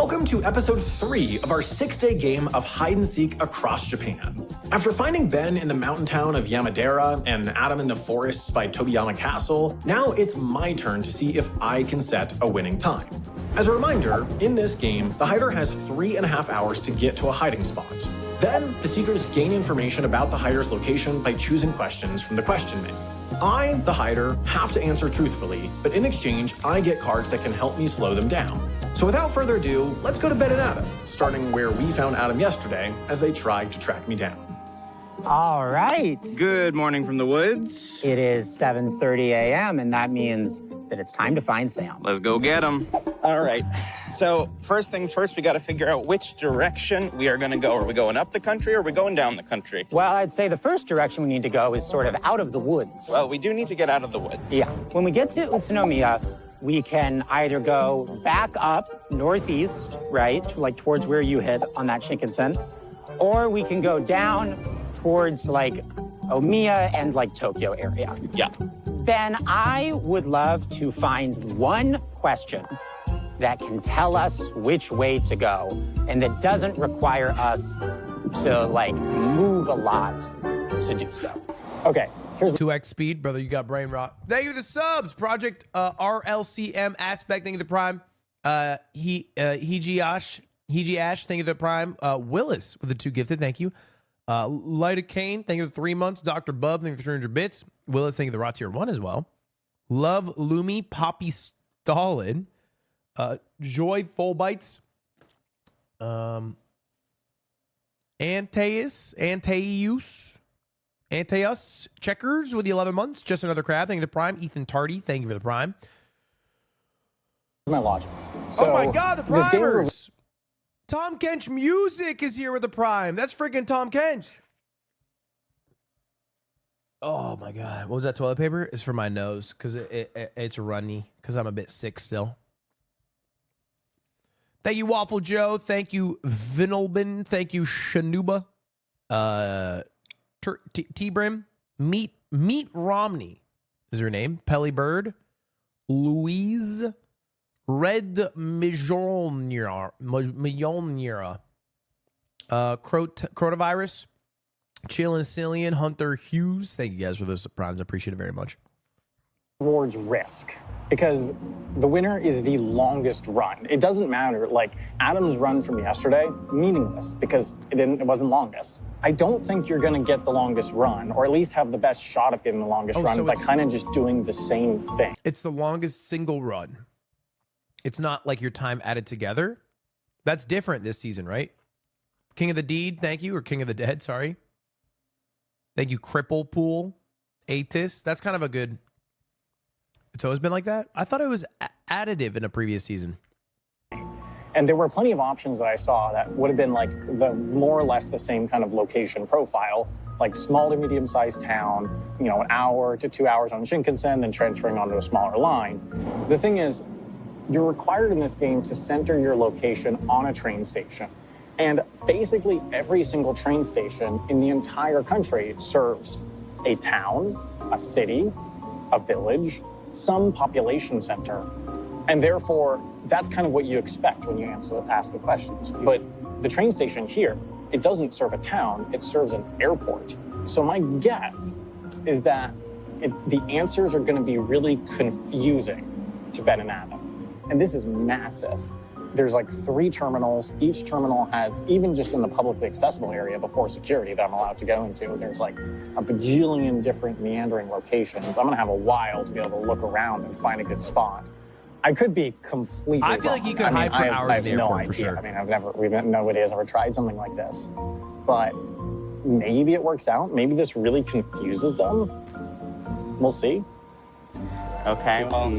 Welcome to episode 3 of our 6-day game of hide-and-seek across Japan. After finding Ben in the mountain town of Yamadera and Adam in the forests by Tobiyama Castle, now it's my turn to see if I can set a winning time. As a reminder, in this game, the hider has 3.5 hours to get to a hiding spot. Then, the seekers gain information about the hider's location by choosing questions from the question menu. I, the hider, have to answer truthfully, but in exchange, I get cards that can help me slow them down. So without further ado, let's go to Ben and Adam, starting where we found Adam yesterday as they tried to track me down. All right. Good morning from the woods. It is 7:30 a.m., and that means that it's time to find Sam. Let's go get him. All right. So first things first, we got to figure out which direction we are going to go. Are we going up the country or are we going down the country? Well, I'd say the first direction we need to go is sort of out of the woods. Well, we do need to get out of the woods. Yeah. When we get to Utsunomiya, we can either go back up northeast, right, like towards where you hit on that Shinkansen, or we can go down towards like Omiya and like Tokyo area. Yeah. Ben, I would love to find one question that can tell us which way to go and that doesn't require us to like move a lot to do so. Okay. 2x speed, brother. You got brain rot. Thank you for the subs. Project RLCM Aspect. Thank you for the prime. Hiji Ash. Thank you for the prime. Willis with the 2 gifted. Thank you. Lyda Kane. Thank you for the 3 months. Dr. Bub. Thank you for 300 bits. Willis. Thank you for the Rot Tier 1 as well. Love Lumi. Poppy Stalin. Joy Fulbites. Anteus Checkers with the 11 months. Just another crab. Thank you for the prime. Ethan Tardy. Thank you for the prime. My logic. Oh my God, the primers. Tom Kench Music is here with the prime. That's freaking Tom Kench. Oh my God. What was that toilet paper? It's for my nose because it's runny because I'm a bit sick still. Thank you, Waffle Joe. Thank you, Vinelbin. Thank you, Shanuba. T-Brim. Meet Romney is her name. Pelly Bird. Louise. Red Millionera. Crotavirus. Chillin' Cillian. Hunter Hughes. Thank you guys for those primes. I appreciate it very much. Towards risk, because the winner is the longest run. It doesn't matter, like Adam's run from yesterday, meaningless because it wasn't longest. I don't think you're gonna get the longest run, or at least have the best shot of getting the longest run so by kind of just doing the same thing. It's the longest single run. It's not like your time added together. That's different this season, right? King of the Deed, thank you, or King of the Dead, sorry. Thank you, Cripple Pool, Atis. That's kind of a good... It's always been like that? I thought it was additive in a previous season. And there were plenty of options that I saw that would have been like the more or less the same kind of location profile, like small to medium-sized town, you know, 1 hour to 2 hours on Shinkansen, then transferring onto a smaller line. The thing is, you're required in this game to center your location on a train station. And basically every single train station in the entire country serves a town, a city, a village, some population center. And therefore, that's kind of what you expect when you ask the questions. But the train station here, it doesn't serve a town, it serves an airport. So my guess is that the answers are gonna be really confusing to Ben and Adam. And this is massive. There's like 3 terminals. Each terminal has, even just in the publicly accessible area before security that I'm allowed to go into, there's like a bajillion different meandering locations. I'm gonna have a while to be able to look around and find a good spot. I could be completely I feel like you could hide for hours in the airport for sure. I mean, nobody has ever tried something like this. But maybe it works out. Maybe this really confuses them. We'll see. Okay, well,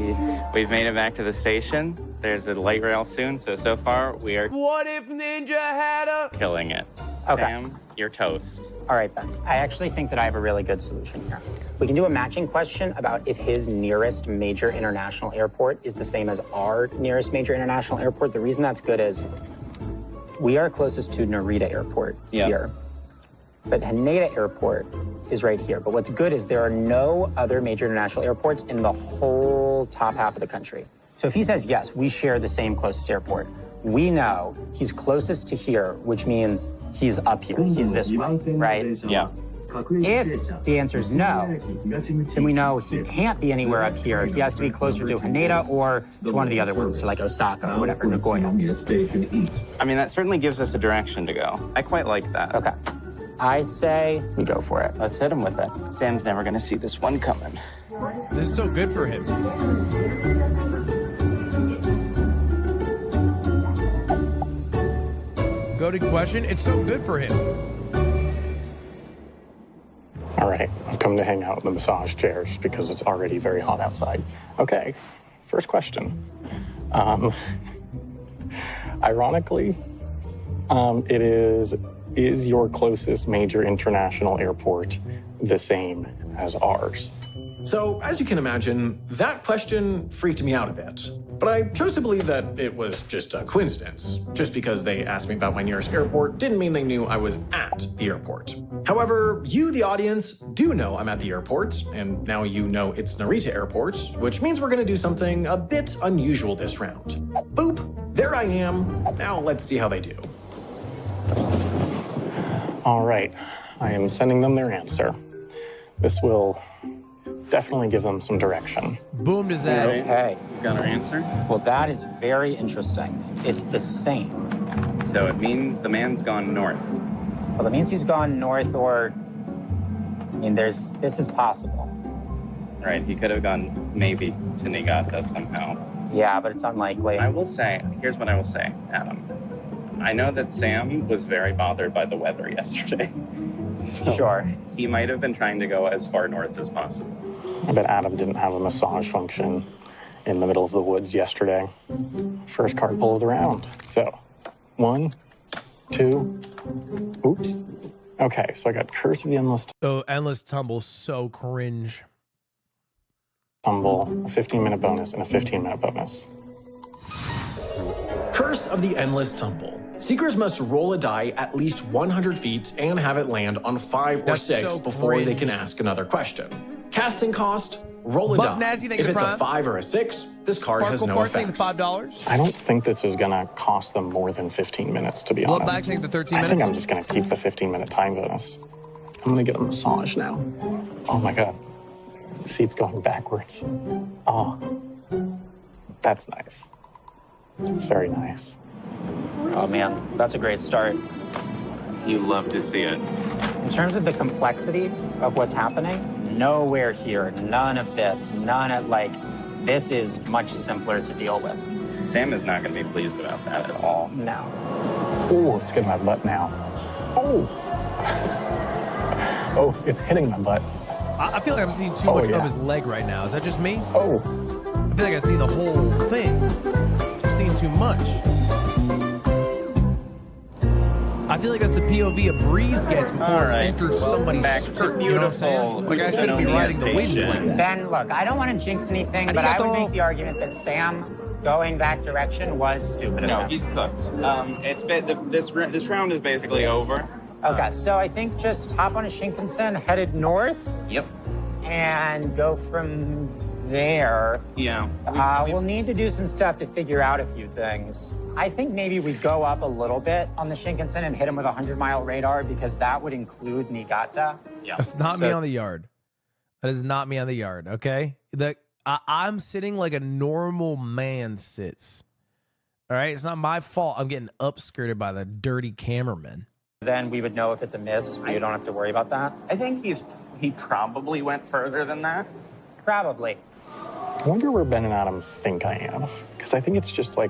we've made it back to the station. There's a light rail soon, so far we are... What if Ninja had a... killing it. Okay. Sam, you're toast. All right, Ben. I actually think that I have a really good solution here. We can do a matching question about if his nearest major international airport is the same as our nearest major international airport. The reason that's good is we are closest to Narita Airport here. But Haneda Airport is right here. But what's good is there are no other major international airports in the whole top half of the country. So if he says, yes, we share the same closest airport, We know he's closest to here, which means he's up here. He's this way, right? Yeah. If the answer is no, then we know he can't be anywhere up here. He has to be closer to Haneda or to one of the other ones, to like Osaka or whatever, Nagoya. I mean, that certainly gives us a direction to go. I quite like that. Okay. I say we go for it. Let's hit him with it. Sam's never gonna see this one coming. This is so good for him. Goated question. It's so good for him. All right, I've come to hang out in the massage chairs because it's already very hot outside. Okay, first question. Ironically, it is your closest major international airport the same as ours? So, as you can imagine, that question freaked me out a bit. But I chose to believe that it was just a coincidence. Just because they asked me about my nearest airport didn't mean they knew I was at the airport. However, you, the audience, do know I'm at the airport, and now you know it's Narita Airport, which means we're gonna do something a bit unusual this round. Boop, there I am. Now let's see how they do. All right, I am sending them their answer. This will definitely give them some direction. Boomed his ass. Okay. Got our answer? Well, that is very interesting. It's the same. So it means the man's gone north. Well, that means he's gone north, or I mean, this is possible. Right, he could have gone maybe to Niigata somehow. Yeah, but it's unlikely. I will say, here's what I will say, Adam. I know that Sam was very bothered by the weather yesterday. So Sure. He might have been trying to go as far north as possible. I bet Adam didn't have a massage function in the middle of the woods yesterday. First card pull of the round. So, 1, 2, oops. Okay, so I got Curse of the Endless Oh, Endless Tumble, so cringe. Tumble, a 15-minute bonus, and a 15-minute bonus. Curse of the Endless Tumble. Seekers must roll a die at least 100 feet and have it land on 5 or That's 6 so before they cringe. can ask another question. Casting cost, roll a Buck die. Nasty, thank If you, it's Prime. a 5 or a 6, this card has Sparkle no Fart saying effect. the $5. I don't think this is gonna cost them more than 15 minutes, to be Bloodbag honest. saying the 13 I minutes. think I'm just gonna keep the 15-minute time bonus. I'm gonna get a massage now. Oh my God. The seat's going backwards. Oh, that's nice. It's very nice. Oh man, that's a great start. You love to see it. In terms of the complexity of what's happening, nowhere here, none of this, this is much simpler to deal with. Sam is not going to be pleased about that at all. No. Oh, it's getting my butt now. Oh. Oh, it's hitting my butt. I feel like I'm seeing too Oh, much yeah. of his leg right now. Is that just me? Oh. I feel like I see the whole thing. I'm seeing too much. I feel like that's the POV a breeze gets before All right. it enters somebody's Back to skirt. You know what I'm saying? beautiful Like I shouldn't be Utsunomiya riding the wind Station. like that. Ben, look, I don't want to jinx anything, but I would Arigato. make the argument that Sam going that direction was stupid of No, him. he's cooked. This round is basically over. Okay, so I think just hop on a Shinkansen, headed north, Yep. and go from there. Yeah. We'll need to do some stuff to figure out a few things. I think maybe we go up a little bit on the Shinkansen and hit him with a 100-mile radar, because that would include Niigata. Yeah. That's not So- me on the yard. That is not me on the yard, okay? I'm sitting like a normal man sits. All right? It's not my fault I'm getting upskirted by the dirty cameraman. Then we would know if it's a miss. We don't have to worry about that. I think he probably went further than that. Probably. I wonder where Ben and Adam think I am. Because I think it's just so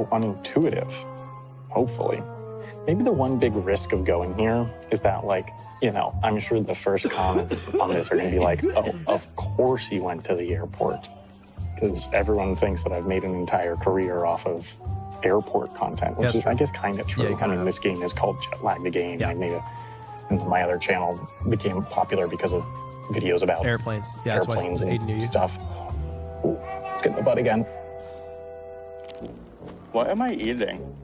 unintuitive. Hopefully. Maybe the one big risk of going here is that, I'm sure the first comments on this are going to be like, oh, of course he went to the airport. Because everyone thinks that I've made an entire career off of airport content, which That's is, true. I guess, kind of true. Yeah, you kinda have. This game is called Jet Lag the Game. Yeah. I made and my other channel became popular because of videos about Airplanes. Yeah, that's why airplanes Aiden knew and you. stuff. Ooh, let's get in the butt again. What am I eating?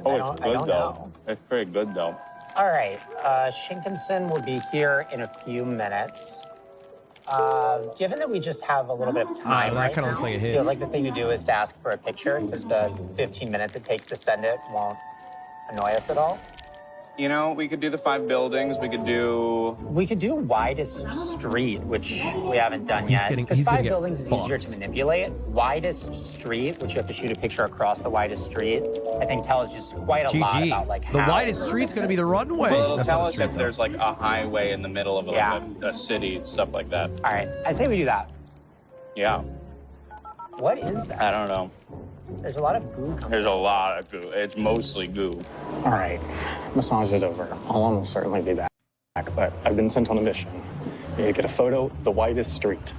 I don't know. It's pretty good though. All right, Shinkansen will be here in a few minutes. Given that we just have a little bit of time, that right kinda now, looks like it I hits. feel like the thing to do is to ask for a picture, because the 15 minutes it takes to send it won't annoy us at all. You know, we could do the 5 buildings. We could do. We could do widest street, which we haven't done He's yet. getting- Because he's gonna 5 get buildings is easier to fucked. manipulate. Widest street, which you have to shoot a picture across the widest street, I think tells just quite a lot GG. about like The how widest street's going to be the runway. Well, it'll That's tell not a us street, if though. there's like a highway in the middle of like, Yeah. a city, stuff like that. All right, I say we do that. Yeah. What is that? I don't know. There's a lot of goo coming. There's a lot of goo. It's mostly goo. All right, massage is over. I'll almost certainly be back, but I've been sent on a mission. You get a photo of the widest street.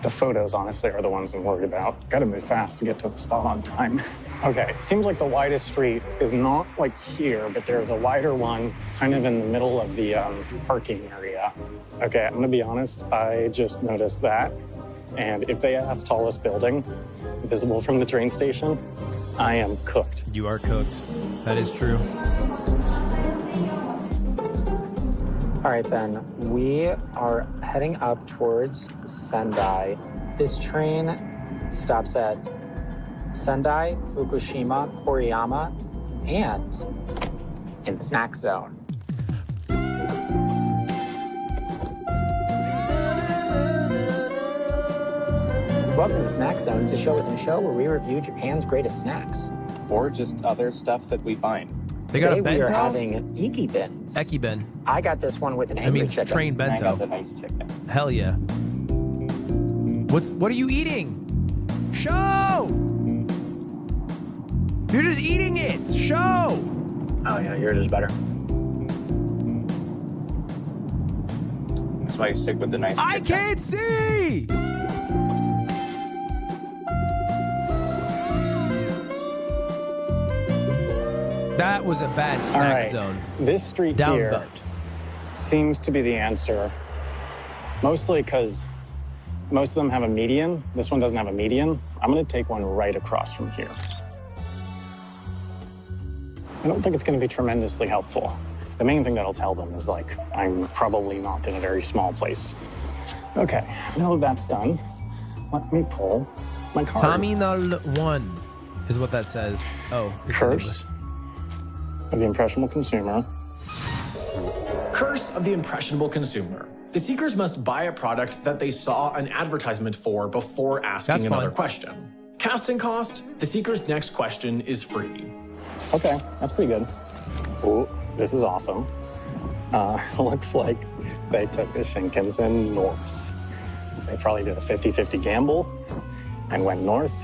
The photos, honestly, are the ones I'm worried about. Gotta move fast to get to the spot on time. Okay, seems like the widest street is not like here, but there's a wider one kind of in the middle of the parking area. Okay, I'm gonna be honest, I just noticed that. And if they ask tallest building, visible from the train station, I am cooked. You are cooked. That is true. All right, Ben, we are heading up towards Sendai. This train stops at Sendai, Fukushima, Koriyama, and in the snack zone. Welcome to the Snack Zone. It's a show within a show where we review Japan's greatest snacks. Or just other stuff that we find. They got a Today we are bento? having Iki Bins. Ekibin. I got this one with an That angry means chicken. train And I got the bento. nice chicken. Hell yeah. What are you eating? Show! You're just eating it. Show! Oh yeah, yours is better. That's why you stick with the nice I chicken. can't see! That was a bad All snack right, zone. this street Down here vote. seems to be the answer. Mostly because most of them have a median. This one doesn't have a median. I'm gonna take one right across from here. I don't think it's gonna be tremendously helpful. The main thing that'll tell them is like, I'm probably not in a very small place. Okay, now that that's done, let me pull my card. Terminal 1 is what that says. Oh, it's in English. Curse of the Impressionable Consumer. Curse of the impressionable consumer. The seekers must buy a product that they saw an advertisement for before asking That's another fine. question. Casting cost, the seeker's next question is free. Okay, that's pretty good. Ooh, this is awesome. Looks like they took the Shinkansen north. So they probably did a 50-50 gamble and went north,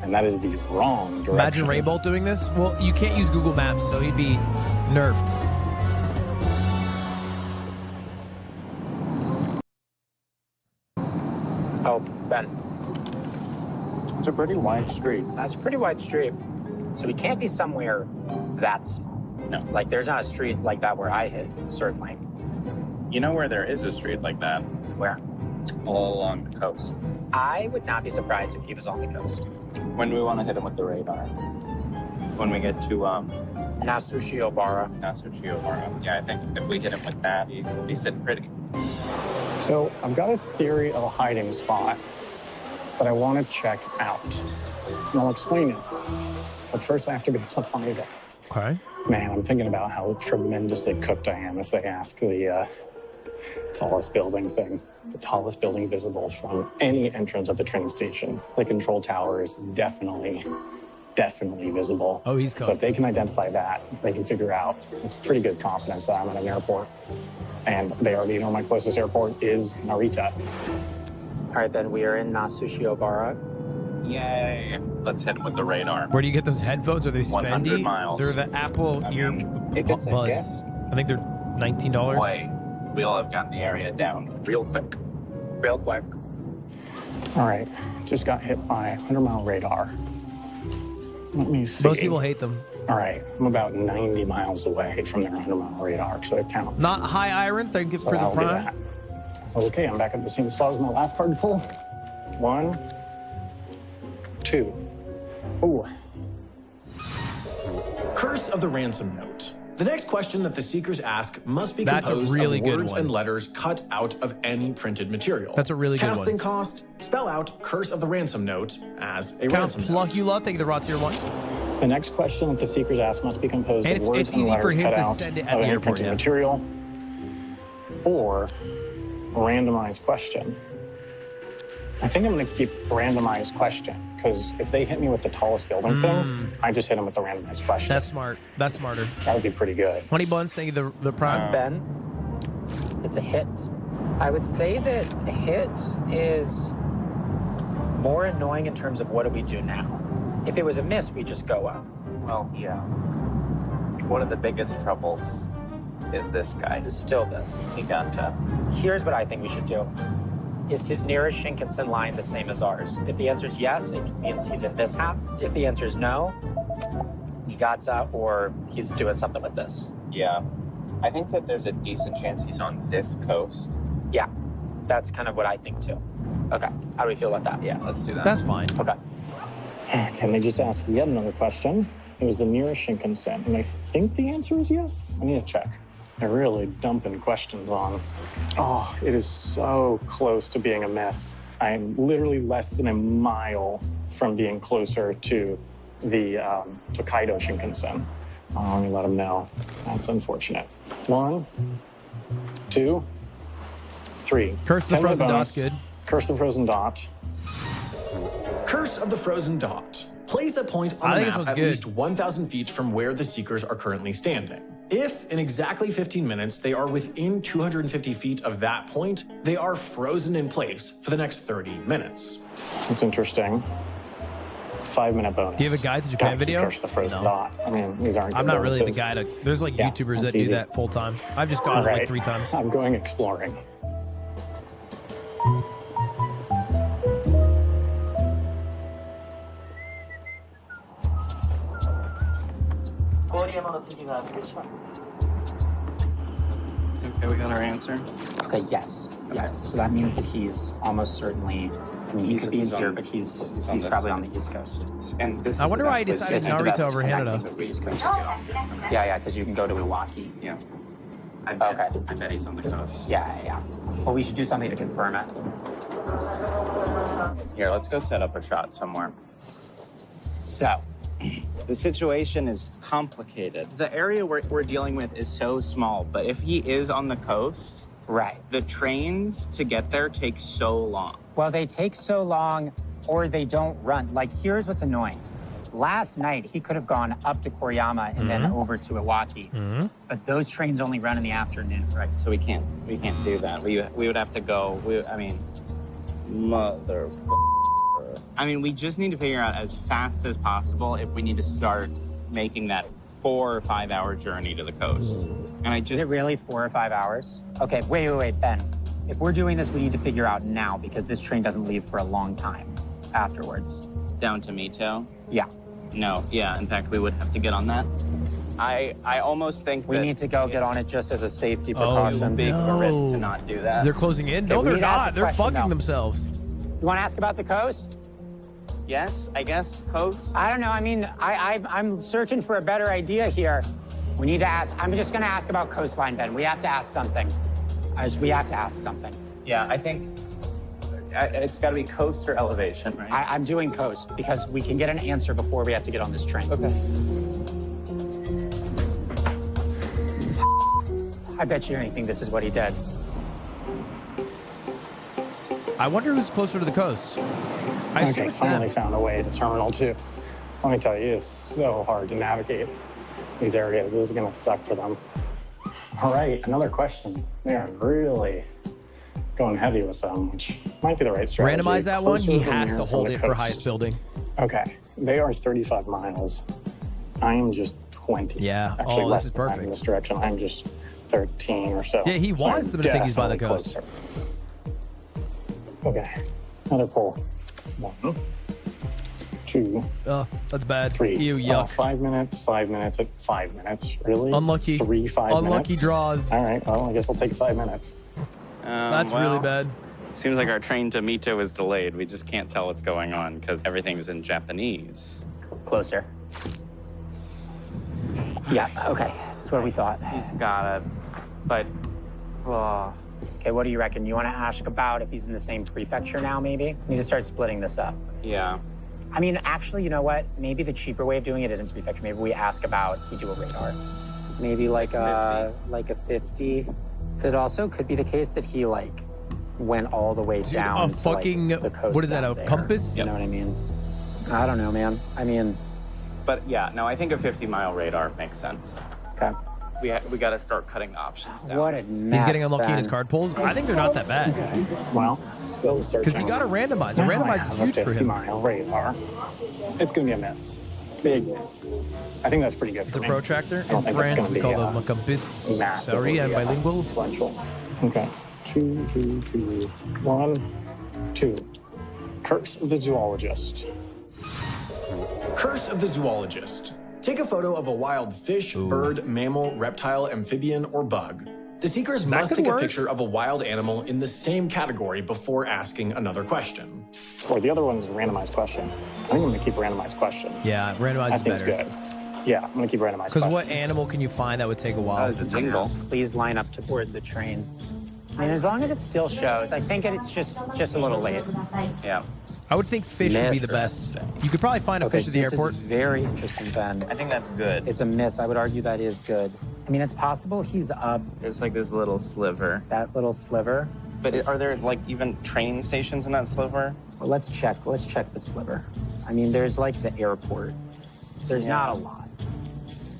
and that is the wrong direction. Imagine Raybolt doing this. Well, you can't use Google Maps, so he'd be nerfed. Oh, Ben, It's a pretty wide street. that's a pretty wide street. So we can't be somewhere that's No. like there's not a street like that where I hit, certainly. You know where there is a street like that? Where? All along the coast. I would not be surprised if he was on the coast. When do we want to hit him with the radar? When we get to Nasushi-Obara. Nasushi-Obara. Yeah, I think if we hit him with that, he'll be sitting pretty. So I've got a theory of a hiding spot that I want to check out. And I'll explain it. But first I have to be able to find it. Okay. Man, I'm thinking about how tremendously cooked I am if they ask the tallest building thing. The tallest building visible from any entrance of the train station. The control tower is definitely visible. Oh, he's So if cooked. they can identify that, they can figure out with pretty good confidence that I'm at an airport. And they already know my closest airport is Narita. All right, Ben, we are in Nasushi-Obara. Yay! Let's hit him with the radar. Where do you get those headphones? Are they 100 spendy? miles. They're the Apple ear It gets a buds. I think they're $19. Boy, we'll have gotten the area down real quick. Real quick. All right, just got hit by 100-mile radar. Let me see. Most people hate them. All right, I'm about 90 miles away from their 100-mile radar, so it counts. Not high iron. Thank you So for the that'll be prime. that. Okay, I'm back at the same spot as my last card pull. 1, 2. Ooh, Curse of the ransom note. The next question that the seekers ask must be That's a composed really of good words one. and letters cut out of any printed material. That's a really good one. Casting cost, spell out Curse of the Ransom Note as a Count ransom note. Pluckula, thank you, the raw tier 1. The next question that the seekers ask must be composed And of it's words and easy for letters him cut to out send it of at the any airport, printed yeah. material, or randomized question. I think I'm going to keep randomized question, because if they hit me with the tallest building thing, I just hit them with the randomized question. That's smart. That's smarter. That would be pretty good. Honey Buns, thank you, the prime. Ben, it's a hit. I would say that a hit is more annoying in terms of what do we do now. If it was a miss, we just go up. Well, yeah. One of the biggest troubles is this guy. It's still this. He got Here's what I think we should do. Is his nearest Shinkansen line the same as ours? If the answer is yes, it means he's in this half. If the answer is no, he got or he's doing something with this. Yeah. I think that there's a decent chance he's on this coast. Yeah, that's kind of what I think too. Okay, how do we feel about that? Yeah, let's do that. That's fine. Okay. Can they just ask yet another question? It was the nearest Shinkansen, and I think the answer is yes. I need to check. They're really dumping questions on. Oh, it is so close to being a miss. I'm literally less than a mile from being closer to the Tokaido Shinkansen. Let me let them know. That's unfortunate. 1, 2, 3. Curse the 10 Frozen bonus. Dot's good. Curse the Frozen Dot. Curse of the Frozen Dot. Place a point on I the think this map one's at good. least 1,000 feet from where the seekers are currently standing. If, in exactly 15 minutes, they are within 250 feet of that point, they are frozen in place for the next 30 minutes. That's interesting. 5-minute bonus. Do you have a Guide to Japan Gotta video? Curse the Frozen No. Dot. I mean, these aren't. I'm good not really the bonuses. guy to. There's like Yeah, YouTubers that that's do easy. that full time. I've just gone All right. like 3 times. I'm going exploring. Okay, we got our answer. Okay, yes. Yes. So that means that he's almost certainly, I mean, he could be in here, but he's on this probably side. on the East Coast. And this I is wonder the why he best place decided to- This is the Naruto best over connecting Hanada. to the East Coast. Yeah, because you can go to Iwaki. Yeah. I bet he's on the coast. Yeah. Well, we should do something to confirm it. Here, let's go set up a shot somewhere. So, The situation is complicated. The area we're dealing with is so small, but if he is on the coast, right. the trains to get there take so long. Well, they take so long or they don't run. Like, here's what's annoying. Last night, he could have gone up to Koriyama and then over to Iwaki. But those trains only run in the afternoon. Right, so we can't do that. We would have to go, mother. I mean, we just need to figure out as fast as possible if we need to start making that 4 or 5 hour journey to the coast. And I Is just, it really 4 or 5 hours? Okay, wait, Ben. If we're doing this, we need to figure out now because this train doesn't leave for a long time afterwards. down to Mito? Yeah. No, yeah, in fact, we would have to get on that. I almost think We that need to go get on it just as a safety it's precaution. big a risk to no. not do that. They're closing in? Okay, No, we they're need to ask not. a They're question, fucking though. themselves. You want to ask about the coast? Yes, I guess, coast. I don't know. I mean, I'm searching for a better idea here. We need to ask. I'm just going to ask about coastline, Ben. We have to ask something. We have to ask something. Yeah, I think it's got to be coast or elevation, right? I'm doing coast because we can get an answer before we have to get on this train. Okay. I bet you anything this is what he did. I wonder who's closer to the coast. I assume Okay, it's finally them. found a way to Terminal 2. Let me tell you, it's so hard to navigate these areas. This is going to suck for them. All right, another question. They are really going heavy with them, which might be the right strategy. Randomize that one. He Closer has than to near hold from it the for coast. highest building. Okay, they are 35 miles. I am just 20. Yeah. Actually, Oh, less this is than that perfect. in this direction. I'm just 13 or so. Yeah, he So wants I'm them to think he's by the definitely coast. closer. Okay, another pull. 1, 2, Oh, that's bad. 3. Ew, yuck. 5 minutes, 5 minutes, 5 minutes. Really? Unlucky. 3, 5 Unlucky minutes? draws. All right, well, I guess I'll take 5 minutes. That's really bad. Seems like our train to Mito is delayed. We just can't tell what's going on because everything's in Japanese. Closer. Yeah, okay. That's what we thought. He's gotta, but, Okay, what do you reckon? You want to ask about if he's in the same prefecture now, maybe? We need to start splitting this up. yeah. I mean, actually, you know what? Maybe the cheaper way of doing it isn't prefecture. Maybe we ask about, we do a radar. Maybe like a 50. Could be the case that he like went all the way down a to, fucking, like, the coast what is that, down a there. compass? You know what I mean? I don't know, man. I mean, But yeah, no, I think a 50-mile radar makes sense. okay. We got to start cutting the options down. What a mess, He's getting unlucky in his Ben. card pulls. I think they're not that bad. Okay. Well, still searching. Because you got to randomize. A Now I randomize is have a huge for him. 50-mile radar. It's going to be a miss. Big miss. I think that's pretty good It's for a me. protractor. I don't In think it's France, gonna we be, call them a compass. massively, Sorry, I'm bilingual. influential. Okay. 2, 2, 2, 1, 2. Curse of the Zoologist. Curse of the Zoologist. Take a photo of a wild fish, bird, mammal, reptile, amphibian, or bug. The seekers must could take work. a picture of a wild animal in the same category before asking another question. Or the other one is a randomized question. I think I'm going to keep randomized question. Yeah, randomize That is seems better. good. Yeah, I'm going to keep randomized Because question. what animal can you find that would take a while? That was a jingle. Please line up to board the train. I mean, as long as it still shows, I think it's just a little late. Yeah. I would think fish would be Miss. the best. You could probably find a fish at the this airport. is very interesting, Ben. I think that's good. It's a miss. I would argue that is good. I mean, it's possible he's up It's like this little sliver. that little sliver. But are there like even train stations in that sliver? Well, let's check the sliver. I mean, there's like the airport. There's not a lot.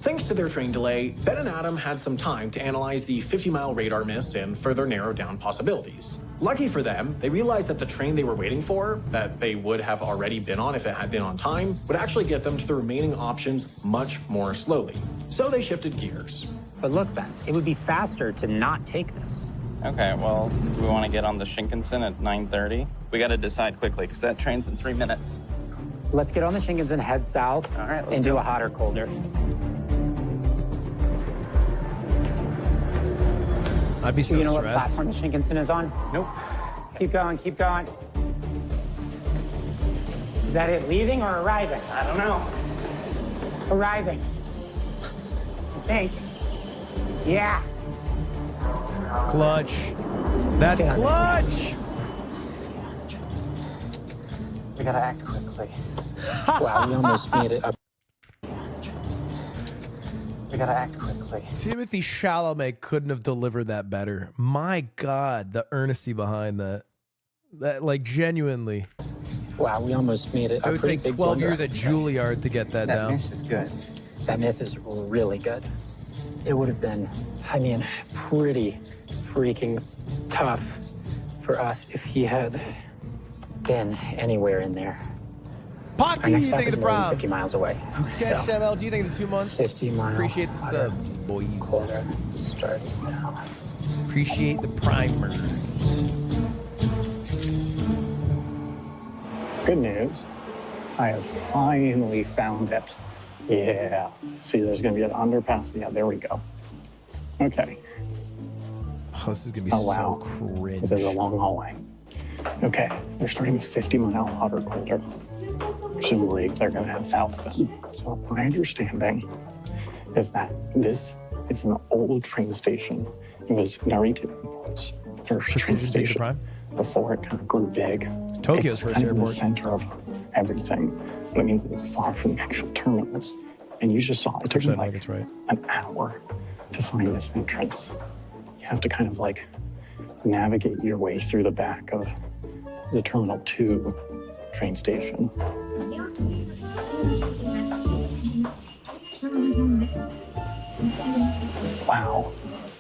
Thanks to their train delay, Ben and Adam had some time to analyze the 50-mile radar miss and further narrow down possibilities. Lucky for them, they realized that the train they were waiting for, that they would have already been on if it had been on time, would actually get them to the remaining options much more slowly. So they shifted gears. But look, Ben, it would be faster to not take this. Okay, well, do we want to get on the Shinkansen at 9:30? We got to decide quickly because that train's in 3 minutes. Let's get on the Shinkansen, head south, All right, let's and do go. a hotter, colder. I'd be so You know what stressed. platform the Shinkansen is on? Nope. Keep going, keep going. Is that it, leaving or arriving? I don't know. Arriving. I think. Yeah. Clutch. That's get on clutch. We gotta act quickly. Wow, we almost made it up. We gotta act quickly. Timothy Chalamet couldn't have delivered that better. My God, the earnesty behind that. That, like, genuinely. Wow, we almost made it. It would take 12 years at Juilliard to get that down. miss is good. That miss is really good. It would have been, I mean, pretty freaking tough for us if he had been anywhere in there. Our Pocky, next you stop think is of the more than prom? 50 miles away. Sketch So, MLG, think of the 2 months? 50 mile Appreciate the water. subs, boy. quarter starts now. Appreciate the primers. Good news. I have finally found it. Yeah. See, there's going to be an underpass. Yeah, there we go. Okay. Oh, this is going to be Oh, wow. so cringe. This is a long hallway. Okay. They're starting a 50-mile hotter colder. Presumably, they're going to head south then. So my understanding is that this is an old train station. It was Narita's first train Precision Data station Prime? before it kind of grew big. Tokyo's It's first kind of in the airport. center of everything. But it means it's far from the actual terminals. And you just saw it took me Actually, I like think it's right. an hour to find this entrance. You have to kind of like navigate your way through the back of the Terminal 2 train station. Wow,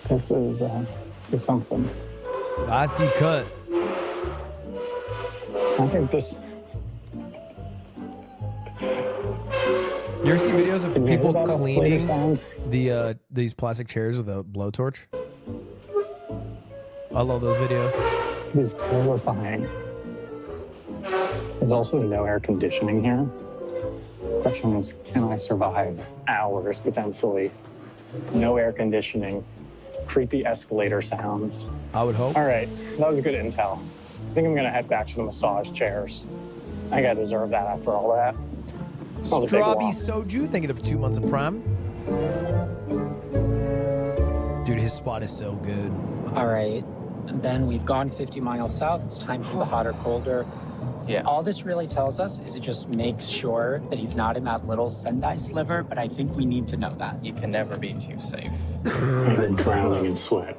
this is something. Last deep cut. I think this. You ever see videos of Can you hear people that escalator cleaning sound? these plastic chairs with a blowtorch? I love those videos. It is terrifying. There's also no air conditioning here. Question is, can I survive hours potentially? No air conditioning, creepy escalator sounds. I would hope. All right, that was good intel. I think I'm gonna head back to the massage chairs. I think I deserve that after all that. That was a big Strawby walk. Soju, thank you for 2 months of Prime. his spot is so good. All right. And then we've gone 50 miles south. It's time for the hot or colder. Yeah. All this really tells us is it just makes sure that he's not in that little Sendai sliver, but I think we need to know that. You can never be too safe. And then drowning in sweat.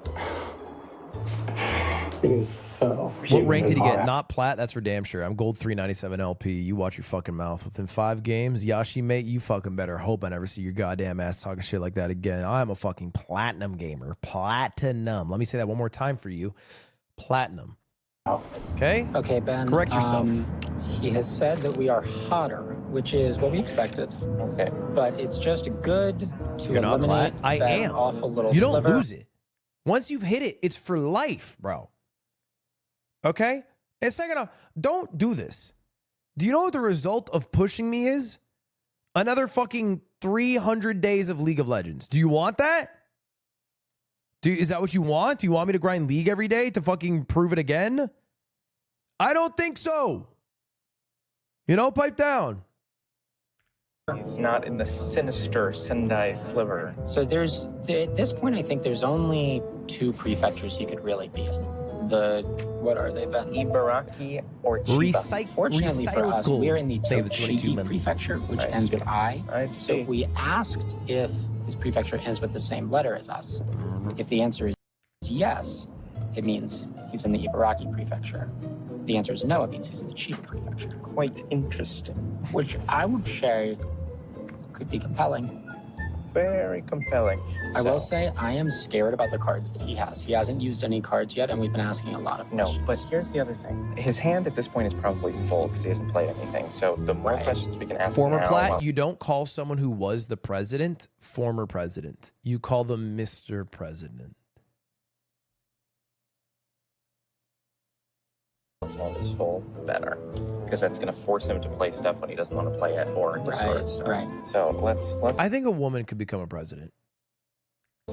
It is so. What rank did he get? hot. Not plat. That's for damn sure. I'm gold 397 LP. You watch your fucking mouth. Within 5 games, Yashi mate, you fucking better hope I never see your goddamn ass talking shit like that again. I'm a fucking platinum gamer. Platinum. Let me say that one more time for you. Platinum. Okay? Okay, Ben. Correct yourself. He has said that we are hotter, which is what we expected. Okay. But it's just good to You're not eliminate plat? I that am. awful little You don't sliver. lose it. Once you've hit it, it's for life, bro. Okay? And second off, don't do this. Do you know what the result of pushing me is? Another fucking 300 days of League of Legends. Do you want that? Is that what you want? Do you want me to grind League every day to fucking prove it again? I don't think so. You know, pipe down. He's not in the sinister Sendai sliver. So at this point, I think there's only 2 prefectures he could really be in. What are they, Ben? Ibaraki or Chiba? Fortunately for us, we're in the They have the 22 Tochigi members. prefecture, which Right. ends with I. I So see. if we asked if his prefecture ends with the same letter as us, if the answer is yes, it means he's in the Ibaraki prefecture. If the answer is no, it means he's in the Chiba prefecture, Quite interesting. which I would say could be compelling. Very compelling. I will say I am scared about the cards that he has. He hasn't used any cards yet, and we've been asking a lot of No, questions. but here's the other thing. His hand at this point is probably full because he hasn't played anything. So the more Right. questions we can ask Former now, plat, well, you don't call someone who was the president former president. You call them Mr. President. his hand is full, the better. Because that's going to force him to play stuff when he doesn't want to play it or discard Right, stuff. right. So let's I think a woman could become a president.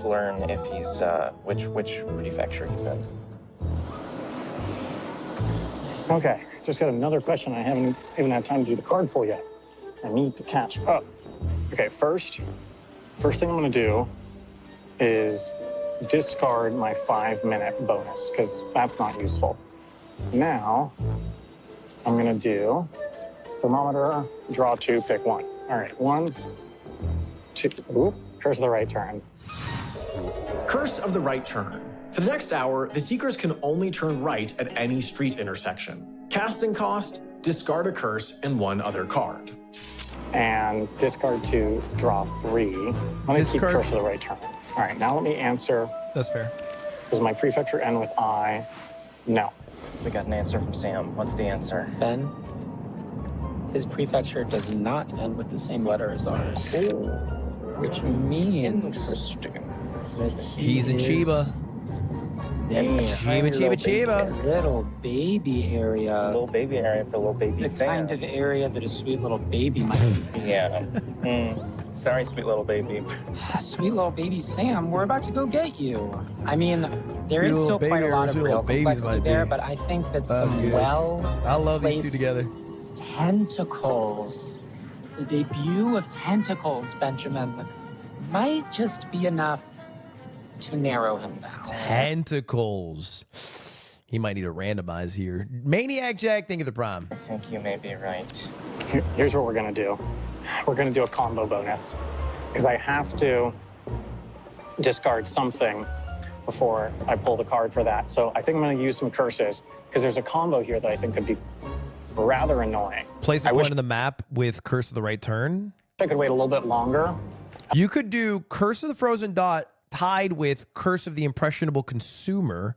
learn if he's which prefecture he's in. Okay, just got another question I haven't even had time to do the card for yet. I need to catch up. Okay, first thing I'm gonna do is discard my 5-minute bonus, because that's not useful. Now, I'm gonna do thermometer, draw 2, pick 1. All right, 1, 2, oop, curse of the right turn. Curse of the right turn. For the next hour, the Seekers can only turn right at any street intersection. Casting cost, discard a curse and 1 other card. And discard 2, draw 3. Let me keep Discard- curse of the right turn. All right, now let me answer. That's fair. Does my prefecture end with I? No. We got an answer from Sam. What's the answer? Ben, his prefecture does not end with the same letter as ours, which means Interesting. that He's in is Chiba. in the Chiba. little baby area. Little baby area for little baby The Sam. kind of area that a sweet little baby might be. Yeah. Sorry, sweet little baby. Sweet little baby Sam, we're about to go get you. I mean, there Sweet is little still quite baby a or lot of sweet real little babies complexity might there, be. but I think that That's some good. I love these two placed together. tentacles, the debut of tentacles, Benjamin, might just be enough to narrow him down. Tentacles. He might need to randomize here. Maniac Jack, think of the prime. I think you may be right. Here's what we're gonna do. We're gonna do a combo bonus, because I have to discard something before I pull the card for that. So I think I'm gonna use some curses, because there's a combo here that I think could be rather annoying. Place a I point wish on the map with Curse of the Right Turn. I could wait a little bit longer. You could do Curse of the Frozen Dot tied with Curse of the Impressionable Consumer,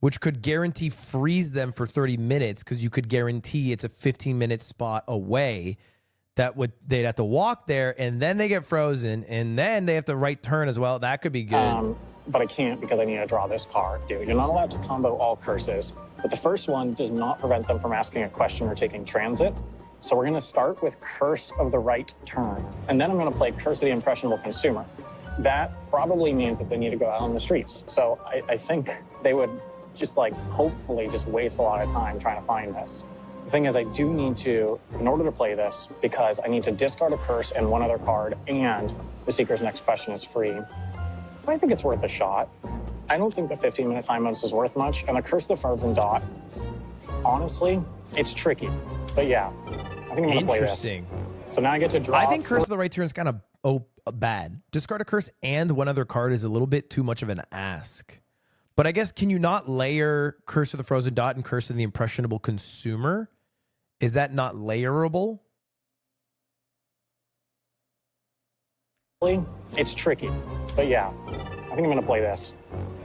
which could guarantee freeze them for 30 minutes because you could guarantee it's a 15-minute spot away. They'd have to walk there, and then they get frozen, and then they have to right turn as well. That could be good. But I can't because I need to draw this card, dude. You're not allowed to combo all curses, but the first one does not prevent them from asking a question or taking transit. So we're gonna start with Curse of the Right Turn, and then I'm gonna play Curse of the Impressionable Consumer. That probably means that they need to go out on the streets. So I think they would just hopefully just waste a lot of time trying to find this. The thing is, I do need to, in order to play this, because I need to discard a curse and 1 other card, and the Seeker's next question is free. I think it's worth a shot. I don't think the 15-minute time bonus is worth much, and the Curse of the Frozen Dot, honestly, it's tricky. But yeah, I think I'm gonna play this. Interesting. So now I get to draw. I think Curse of the Right Turn is kind of bad. Discard a curse and one other card is a little bit too much of an ask. But I guess, can you not layer Curse of the Frozen Dot and Curse of the Impressionable Consumer? Is that not layerable? It's tricky. But yeah, I think I'm gonna play this.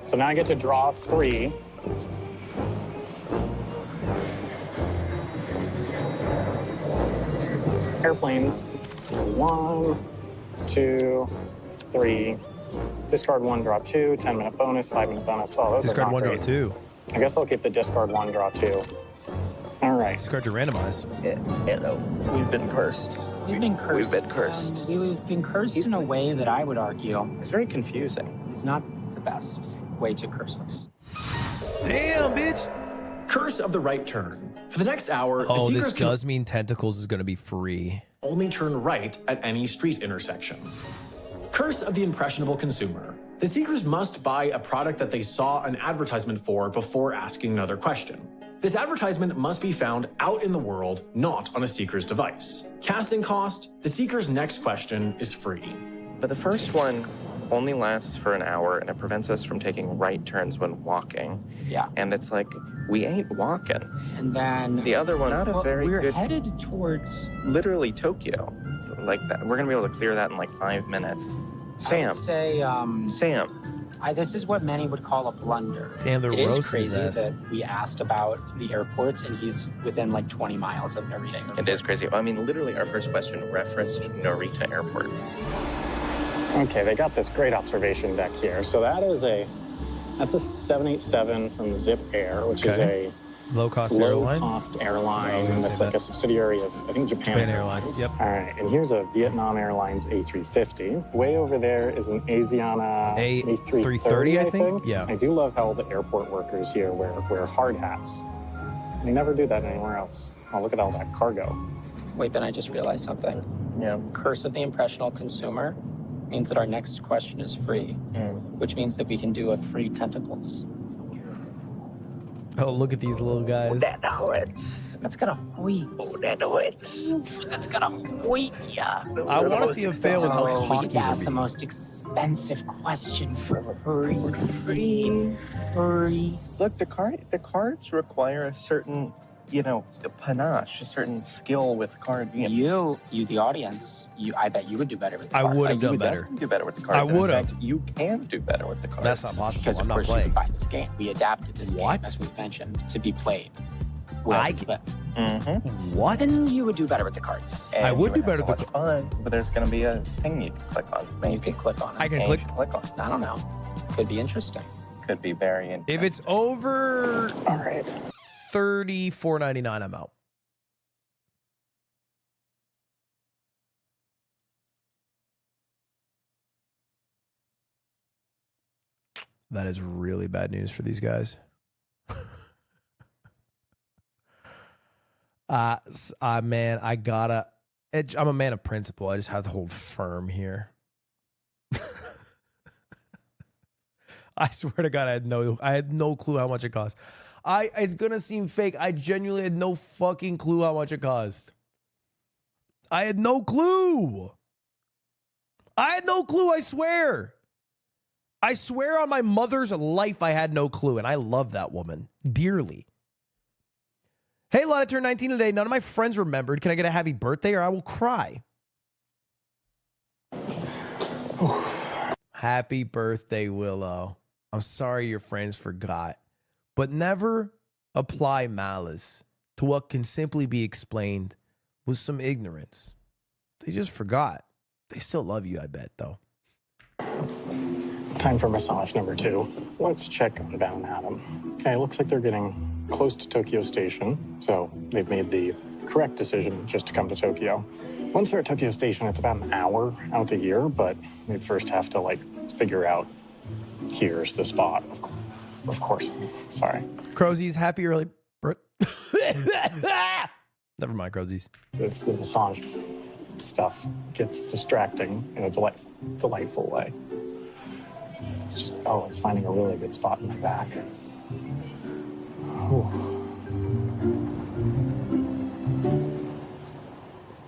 So now I get to draw 3. Airplanes. 1, 2, 3. Discard 1, draw 2. 10-minute bonus, 5-minute bonus. Oh, those Discard are not 1, draw great. 2. I guess I'll keep the discard 1, draw 2. All right. Discard your randomize. No, we've been cursed. We've been cursed. We've been cursed. We've been cursed in a way that I would argue It's very confusing. is not the best way to curse us. Damn, bitch. Curse of the Right Turn. For the next hour, Oh, the this Seekers can does mean Tentacles is going to be free. only turn right at any street intersection. Curse of the Impressionable Consumer. The Seekers must buy a product that they saw an advertisement for before asking another question. This advertisement must be found out in the world, not on a Seeker's device. Casting cost, the Seeker's next question is free. But the first one only lasts for an hour, and it prevents us from taking right turns when walking. Yeah. And it's like, we ain't walking. And then The other one, not a very we're good, headed towards literally Tokyo. Like that, we're gonna be able to clear that in like 5 minutes. I Sam, would say Sam, this is what many would call a blunder. Damn, they're It is roasting his crazy ass. that we asked about the airports and he's within like 20 miles of everything. it is crazy. I mean, literally, our first question referenced Narita Airport. Okay, they got this great observation deck here. So that's a 787 from Zip Air, which is Okay. a Low-cost airline. low-cost I airline was gonna that's say like that. a subsidiary of, I think, Japan Airlines, yep. All right, and here's a Vietnam Airlines A350. Way over there is an Asiana A330, I think? Yeah. I do love how the airport workers here wear hard hats. They never do that anywhere else. Oh, look at all that cargo. Wait, then I just realized something. Yeah. Curse of the Impressionable Consumer means that our next question is free, which means that we can do a free Tentacles. Oh, look at these little guys. That's gonna hoit. That's gonna hoit, yeah. I want to see him fail in Oh, we hockey get to ask the derby. most expensive question for free. Look, the cards require a certain, panache, a certain skill with the card. You, the audience, I bet you would do better with the I card. would have You done would better. definitely do better with the cards. I and in would have. fact, You can do better with the cards. That's not possible. Because I'm of not course you playing. could buy this game. We adapted this What? game, as we mentioned, to be played. Where I we c- live. Mm-hmm. What? Then you would do better with the cards. I would do better with with the fun, but there's going to be a thing you can click on. Then you could click on it. I can And click. you should click on. I don't know. Could be interesting. Could be very interesting. If it's over All right. $34.99, I'm out. That is really bad news for these guys. Man, I'm a man of principle. I just have to hold firm here. I swear to God, I had no clue how much it cost. It's gonna seem fake. I genuinely had no fucking clue how much it cost. I had no clue. I swear. I swear on my mother's life, I had no clue, and I love that woman dearly. Hey, Lana turned 19 today. None of my friends remembered. Can I get a happy birthday or I will cry? Happy birthday, Willow. I'm sorry your friends forgot, but never apply malice to what can simply be explained with some ignorance. They just forgot. They still love you, I bet, though. Time for massage number 2. Let's check down Adam. Okay, looks like they're getting close to Tokyo Station, so they've made the correct decision just to come to Tokyo. Once they're at Tokyo Station, it's about an hour out to here, but they first have to figure out here's the spot. Of course. Sorry. Crozies, happy early birthday. Never mind, Crozies. The massage stuff gets distracting in a delightful way. It's finding a really good spot in my back. Whew.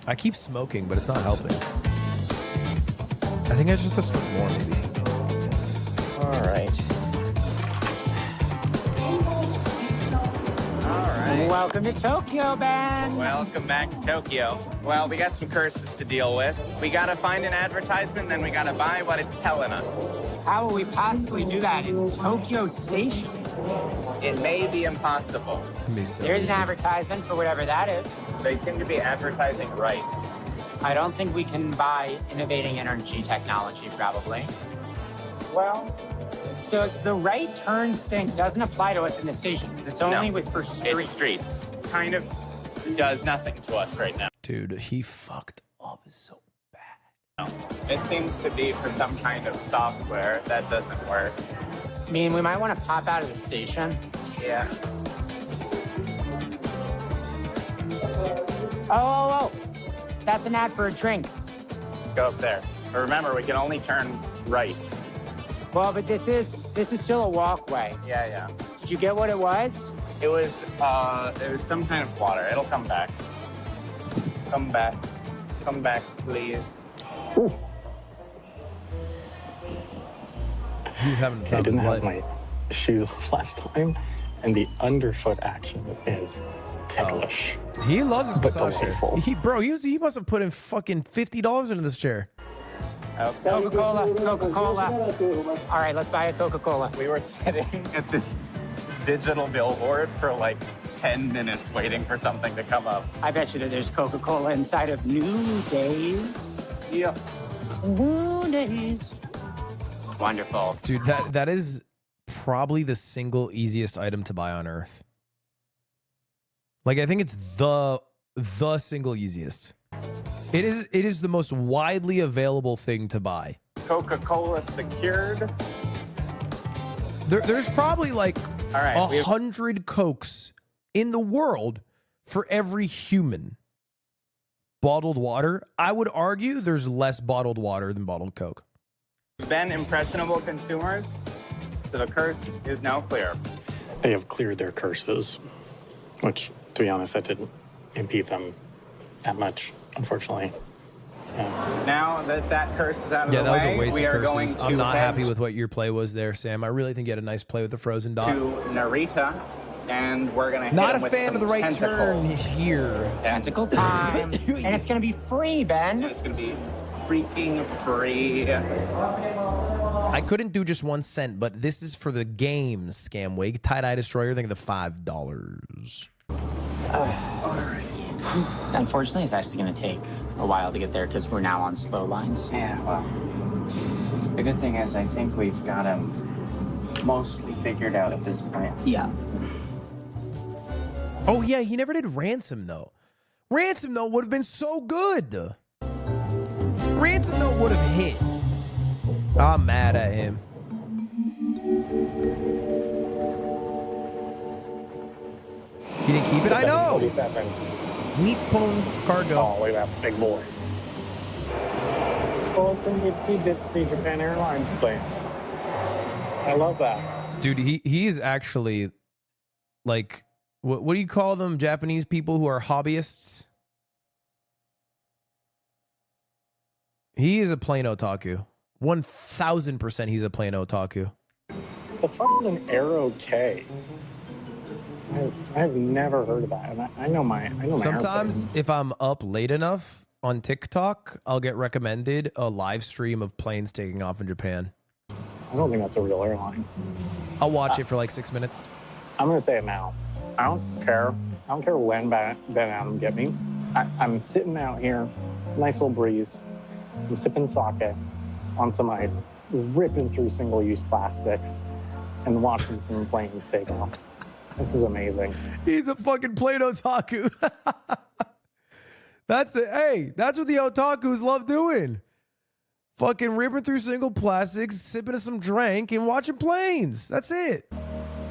I keep smoking, but it's not helping. I think I just have to smoke more, maybe. All right. Welcome to Tokyo, Ben. Welcome back to Tokyo. Well, we got some curses to deal with. We gotta find an advertisement, then we gotta buy what it's telling us. How will we possibly do that in Tokyo Station? It may be impossible. There's an advertisement for whatever that is. They seem to be advertising rice. I don't think we can buy innovating energy technology, probably. Well, so the right turns thing doesn't apply to us in the station. It's only for streets. It's streets. Kind of does nothing to us right now. Dude, he fucked up so bad. It seems to be for some kind of software that doesn't work. I mean, we might want to pop out of the station. Yeah. Oh. That's an ad for a drink. Go up there. But remember, we can only turn right. Well, but this is still a walkway. Yeah. Did you get what it was? It was some kind of water. It'll come back. Come back, please. Ooh. He's having the I time of his didn't have life. my shoes last time, and the underfoot action is ticklish. He loves his But massage chair. delightful. He must have put in fucking $50 into this chair. Coca-Cola. All right, let's buy a Coca-Cola. We were sitting at this digital billboard for like 10 minutes waiting for something to come up. I bet you that there's Coca-Cola inside of New Days. Yeah. New Days. Wonderful. Dude, that is probably the single easiest item to buy on Earth. Like, I think it's the single easiest. It is the most widely available thing to buy. Coca-Cola secured. There's probably like All right, 100 Cokes in the world for every human. Bottled water, I would argue there's less bottled water than bottled Coke. Been impressionable consumers, so the curse is now clear. They have cleared their curses, which, to be honest, that didn't impede them that much, unfortunately. Now that curse is out of the way, Yeah, that was a waste we of are curses. going to I'm not head happy with what your play was there, Sam. I really think you had a nice play with the frozen dot. to Narita, and we're gonna hit Not him a with fan some of the right turn tentacles. here. Tentacle time. And it's going to be free, Ben. It's gonna be freaking free. I couldn't do just 1 cent, but this is for the games, Scamwig. Tie-dye destroyer, think of the $5. Unfortunately, it's actually going to take a while to get there because we're now on slow lines. Yeah, well, the good thing is I think we've got him mostly figured out at this point. Yeah. Oh, yeah, he never did Ransom, though. Ransom, though, would have been so good. Ransom, though, would have hit. I'm mad at him. He didn't keep it? I know. 47. Nippon Cargo. Oh, look at that big boy. Oh, it's an itsy bitsy Japan Airlines plane. I love that. Dude, he is actually, like, what do you call them, Japanese people who are hobbyists? He is a plain otaku. 1,000% he's a plain otaku. The fuck is an Aero K? I've never heard of that. And I know my Sometimes airplanes. if I'm up late enough on TikTok, I'll get recommended a live stream of planes taking off in Japan. I don't think that's a real airline. I'll watch it for like 6 minutes. I'm gonna say it now. I don't care. I don't care when Ben Adam get me. I'm sitting out here, nice little breeze. I'm sipping sake on some ice, ripping through single-use plastics, and watching some planes take off. This is amazing. He's a fucking plain otaku. That's it. Hey, that's what the otakus love doing. Fucking ripping through single plastics, sipping some drink, and watching planes. That's it.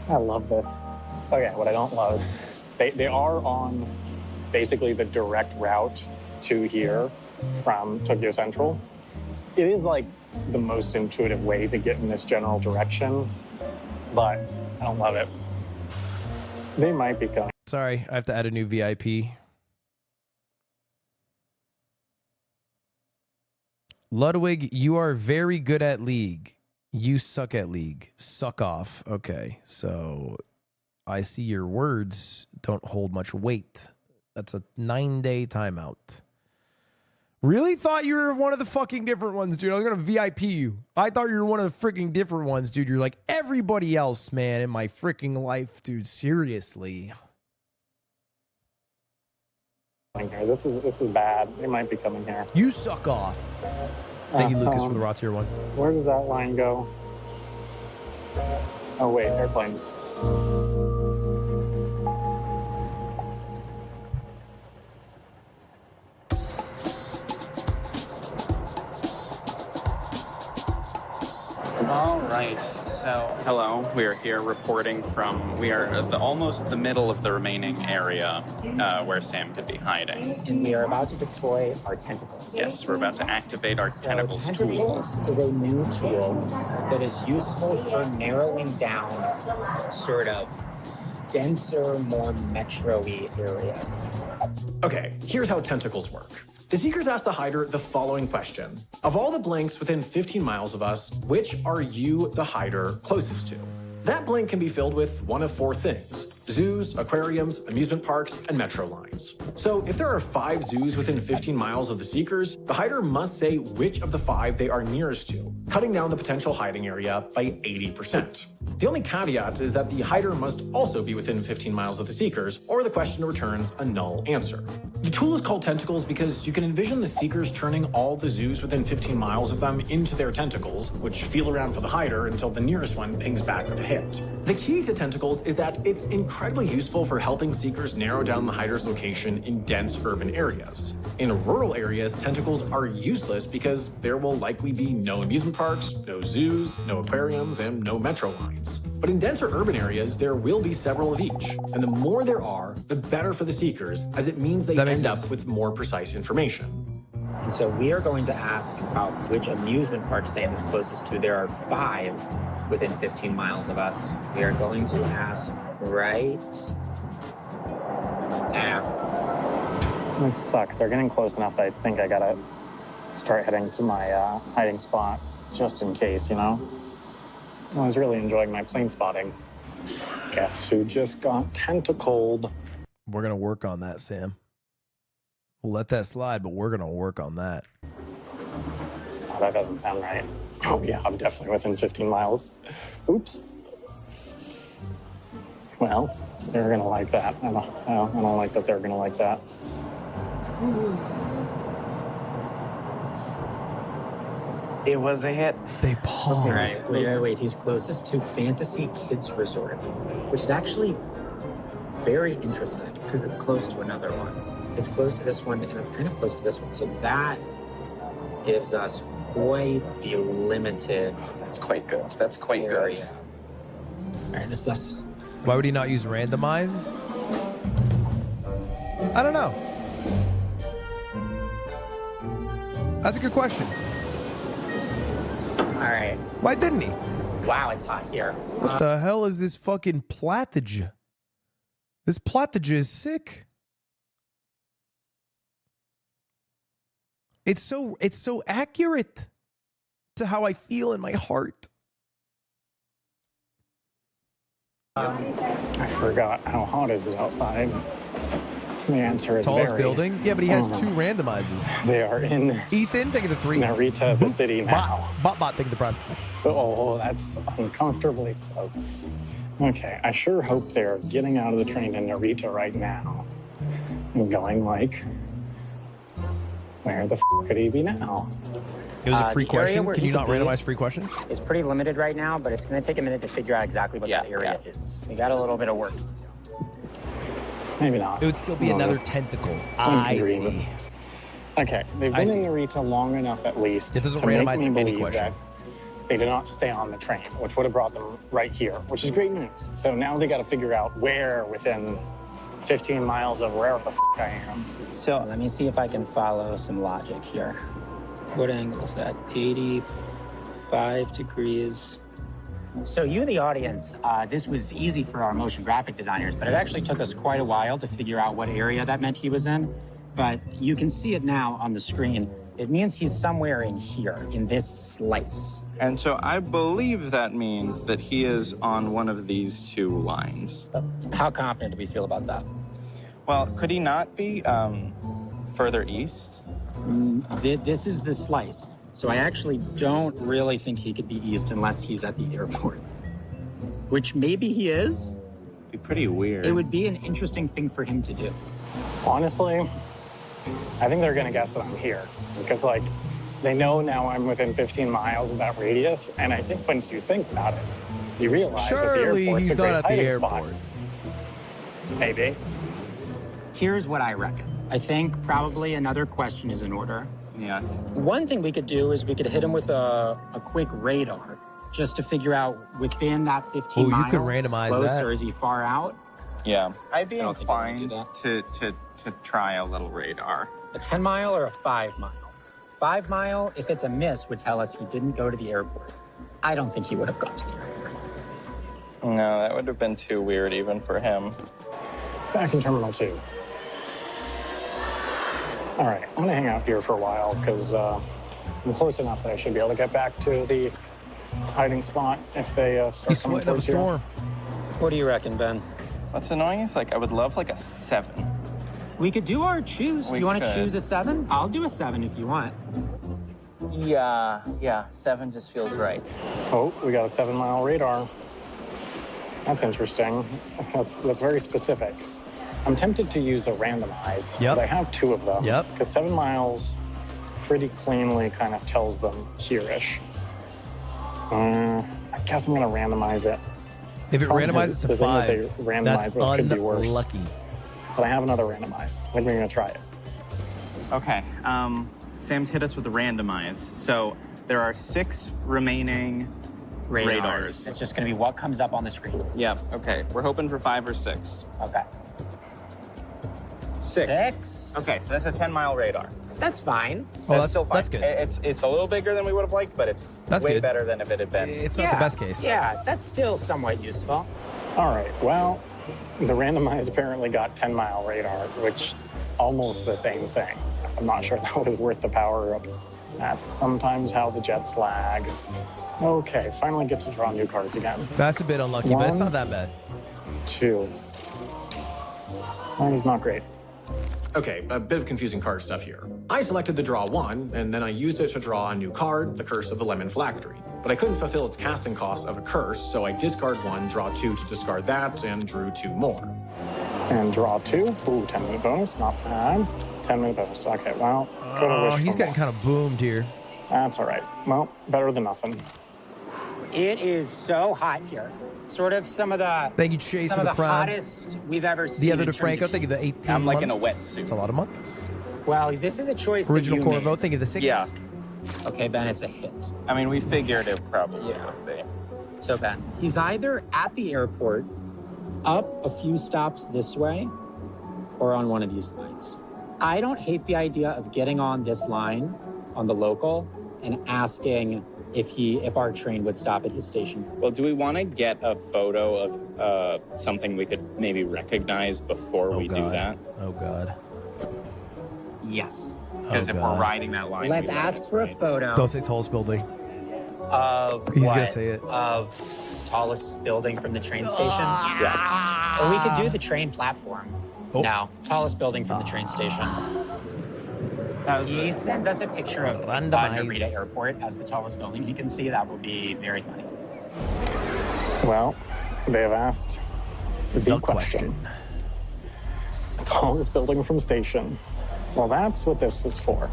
I love this. Okay, what I don't love, they are on basically the direct route to here from Tokyo Central. it is like the most intuitive way to get in this general direction, but I don't love it. They might be coming. Sorry, I have to add a new VIP. Ludwig, you are very good at League. You suck at League. Suck off. Okay, so I see your words don't hold much weight. That's a 9-day timeout. Really thought you were one of the fucking different ones, dude. I was gonna VIP you. I thought you were one of the freaking different ones, dude. You're like everybody else, man, in my freaking life, dude. Seriously. This is bad. They might be coming here. You suck off. Thank you, Lucas, for the raw tier 1. Where does that line go? Oh wait, airplane. All right. So, hello. We are here reporting from. We are at almost the middle of the remaining area where Sam could be hiding. And we are about to deploy our tentacles. Yes, we're about to activate our tentacles tool. Tentacles is a new tool that is useful for narrowing down sort of denser, more metro-y areas. Okay, here's how tentacles work. The Seekers asked the hider the following question. Of all the blanks within 15 miles of us, which are you, the hider, closest to? That blank can be filled with one of 4 things: zoos, aquariums, amusement parks, and metro lines. So if there are 5 zoos within 15 miles of the Seekers, the hider must say which of the 5 they are nearest to, cutting down the potential hiding area by 80%. The only caveat is that the hider must also be within 15 miles of the Seekers, or the question returns a null answer. The tool is called Tentacles because you can envision the Seekers turning all the zoos within 15 miles of them into their tentacles, which feel around for the hider until the nearest one pings back with a hit. The key to Tentacles is that it's incredibly useful for helping Seekers narrow down the hider's location in dense urban areas. In rural areas, Tentacles are useless because there will likely be no amusement parks, no zoos, no aquariums, and no metro lines. But in denser urban areas, there will be several of each. And the more there are, the better for the Seekers, as it means they end up with more precise information. And so we are going to ask about which amusement park Sam is closest to. There are 5 within 15 miles of us. We are going to ask right now. This sucks. They're getting close enough that I think I gotta start heading to my hiding spot, just in case, you know? I was really enjoying my plane spotting. Guess who just got tentacled? We're going to work on that, Sam. We'll let that slide, but we're going to work on that. Oh, that doesn't sound right. Oh, yeah, I'm definitely within 15 miles. Oops. Well, they're going to like that. I don't like that they're going to like that. It was a hit. They paused. Right, wait. He's closest to Fantasy Kids Resort, which is actually very interesting because it's close to another one. It's close to this one, and it's kind of close to this one. So that gives us quite the limited. That's quite good. That's quite area. good. All right, this is us. Why would he not use randomize? I don't know. That's a good question. All right. Why didn't he? Wow, it's hot here. What the hell is this fucking plattige? This plattige is sick. It's so accurate to how I feel in my heart. I forgot how hot is it outside. The answer is Tallest very. building? Yeah, but he has 2 randomizes. They are in Ethan, think of the 3. Narita, the city now. Bot, think of the prime. Oh, that's uncomfortably close. Okay, I sure hope they're getting out of the train in Narita right now. And going like, where the f could he be now? It was a free The area question. where Can he you not could be randomize free questions? It's pretty limited right now, but it's going to take a minute to figure out exactly what that area is. We got a little bit of work to do. Maybe not. It would still be No. another tentacle. I'm I green. see. Okay, they've I been see. in Narita long enough at least It doesn't to make randomize me any believe question. that they did not stay on the train, which would have brought them right here, which is great news. So now they got to figure out where within 15 miles of wherever the f I am. So let me see if I can follow some logic here. What angle is that? 85 degrees. So you, the audience, this was easy for our motion graphic designers, but it actually took us quite a while to figure out what area that meant he was in. But you can see it now on the screen. It means he's somewhere in here, in this slice. And so I believe that means that he is on one of these two lines. How confident do we feel about that? Well, could he not be further east? This is the slice. So I actually don't really think he could be east unless he's at the airport. Which maybe he is. Be pretty weird. It would be an interesting thing for him to do. Honestly, I think they're gonna guess that I'm here because like they know now I'm within 15 miles of that radius, and I think once you think about it, you realize that the Surely airport's he's a great not at the hiding airport. spot. Maybe. Here's what I reckon. I think probably another question is in order. Yeah. One thing we could do is we could hit him with a quick radar just to figure out within that 15 Ooh, you miles. could randomize close, that. or is he far out? Yeah. I'd be I don't think I would do inclined to try a little radar. A 10 mile or a 5 mile? 5 mile, if it's a miss, would tell us he didn't go to the airport. I don't think he would have gone to the airport. No, that would have been too weird even for him. Back in Terminal 2. All right, I'm gonna hang out here for a while because I'm close enough that I should be able to get back to the hiding spot if they start He's coming sweating up a towards here. storm. What do you reckon, Ben? What's annoying is like I would love like a 7. We could do our choose. Do We you want to could. choose a 7? I'll do a 7 if you want. Yeah, 7 just feels right. Oh, we got a 7-mile radar. That's interesting. That's very specific. I'm tempted to use the randomize. Yep. 'Cause I have 2 of them. Yep. Because 7 miles pretty cleanly kind of tells them here-ish. I guess I'm gonna randomize it. If it Problem is, randomizes to the thing is 5, they randomize that's what could be worse. unlucky. But I have another randomize. I think we're gonna try it. Okay. Sam's hit us with a randomize. So there are 6 remaining radars. It's just going to be what comes up on the screen. Yeah, okay. We're hoping for 5 or 6. Okay. 6. Okay, so that's a 10-mile radar. That's fine. Oh, that's still fine. that's good. It's a little bigger than we would have liked, but it's That's way good. better than if it had been. It's not the best case. Yeah, that's still somewhat useful. All right, well, the randomize apparently got 10-mile radar, which almost the same thing. I'm not sure that was worth the power up. That's sometimes how the Jets lag. Okay, finally get to draw new cards again. That's a bit unlucky, but it's 1, not that bad. 2. That is not great. Okay, a bit of confusing card stuff here. I selected the draw 1, and then I used it to draw a new card, the Curse of the Lemon Phylactery. But I couldn't fulfill its casting cost of a curse, so I discard 1, draw 2 to discard that, and drew 2 more. And draw 2. Ooh, 10-minute bonus, not bad. 10-minute bonus. Okay, well, could have Oh, wished he's for getting more. kind of boomed here. That's all right. Well, better than nothing. It is so hot here. Sort of some of the Thank you, Chase, some for of the the prime. hottest we've ever seen. The other in to terms Franco, of thank you, the heat. 18 I'm like in a months. wetsuit. It's a lot of months. Well, this is a choice Original that you Corvo, made. thank you, the 6. Yeah. Okay, Ben, it's a hit. I mean, we figured it probably Yeah. would be. So Ben, he's either at the airport, up a few stops this way, or on one of these lines. I don't hate the idea of getting on this line on the local and asking if our train would stop at his station. Well, do we want to get a photo of something we could maybe recognize before we do that? Oh, God. Yes. Because if we're God. riding that line, Let's we know ask it's for a right. photo Don't say tallest building. of He's what? gonna say it. Of tallest building from the train station. Yeah. Or we could do the train platform. Oh. No, tallest building from the train station. That was He it. sends us a picture of Randomize. Narita Airport as the tallest building. He can see that will be very funny. Well, they have asked the The big question. Tallest building from station. Well, that's what this is for.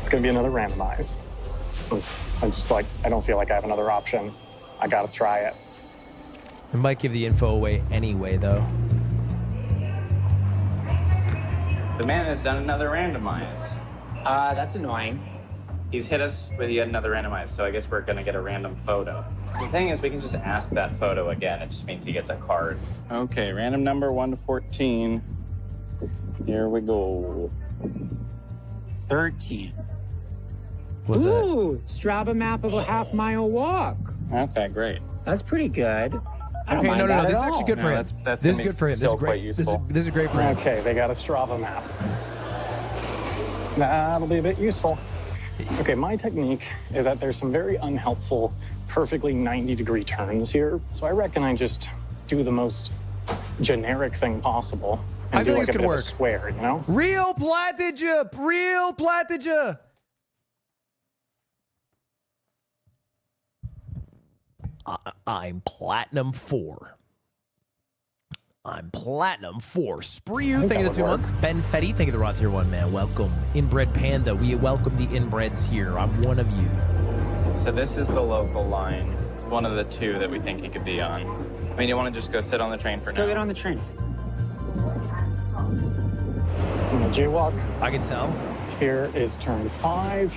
It's gonna be another randomize. I don't feel like I have another option. I gotta try it. It might give the info away anyway, though. The man has done another randomize. That's annoying. He's hit us with yet another randomize, so I guess we're gonna get a random photo. The thing is, we can just ask that photo again. It just means he gets a card. Okay, random number 1 to 14. Here we go. 13. What's that? Ooh, Strava map of a half-mile walk. Okay, great. That's pretty good. I don't Okay, mind no. that This is at actually all. good for No, him. that's This is gonna be good for him. This still is great. quite useful. This is great for him. Okay, they got a Strava map. That'll be a bit useful. Okay, my technique is that there's some very unhelpful, perfectly 90-degree turns here. So I reckon I just do the most generic thing possible I and feel do like like this a could bit of a work. square, you know? Real Platija. Real Platija. I'm Platinum 4. I'm Platinum 4. Spree you, thank you that the 2 would months. Ben Fetty, thank you the Rods here 1, man. Welcome. Inbred Panda, we welcome the inbreds here. I'm one of you. So this is the local line. It's one of the two that we think he could be on. I mean, you want to just go sit on the train for Let's now? go get on the train. And the jaywalk I can tell. here is turn 5.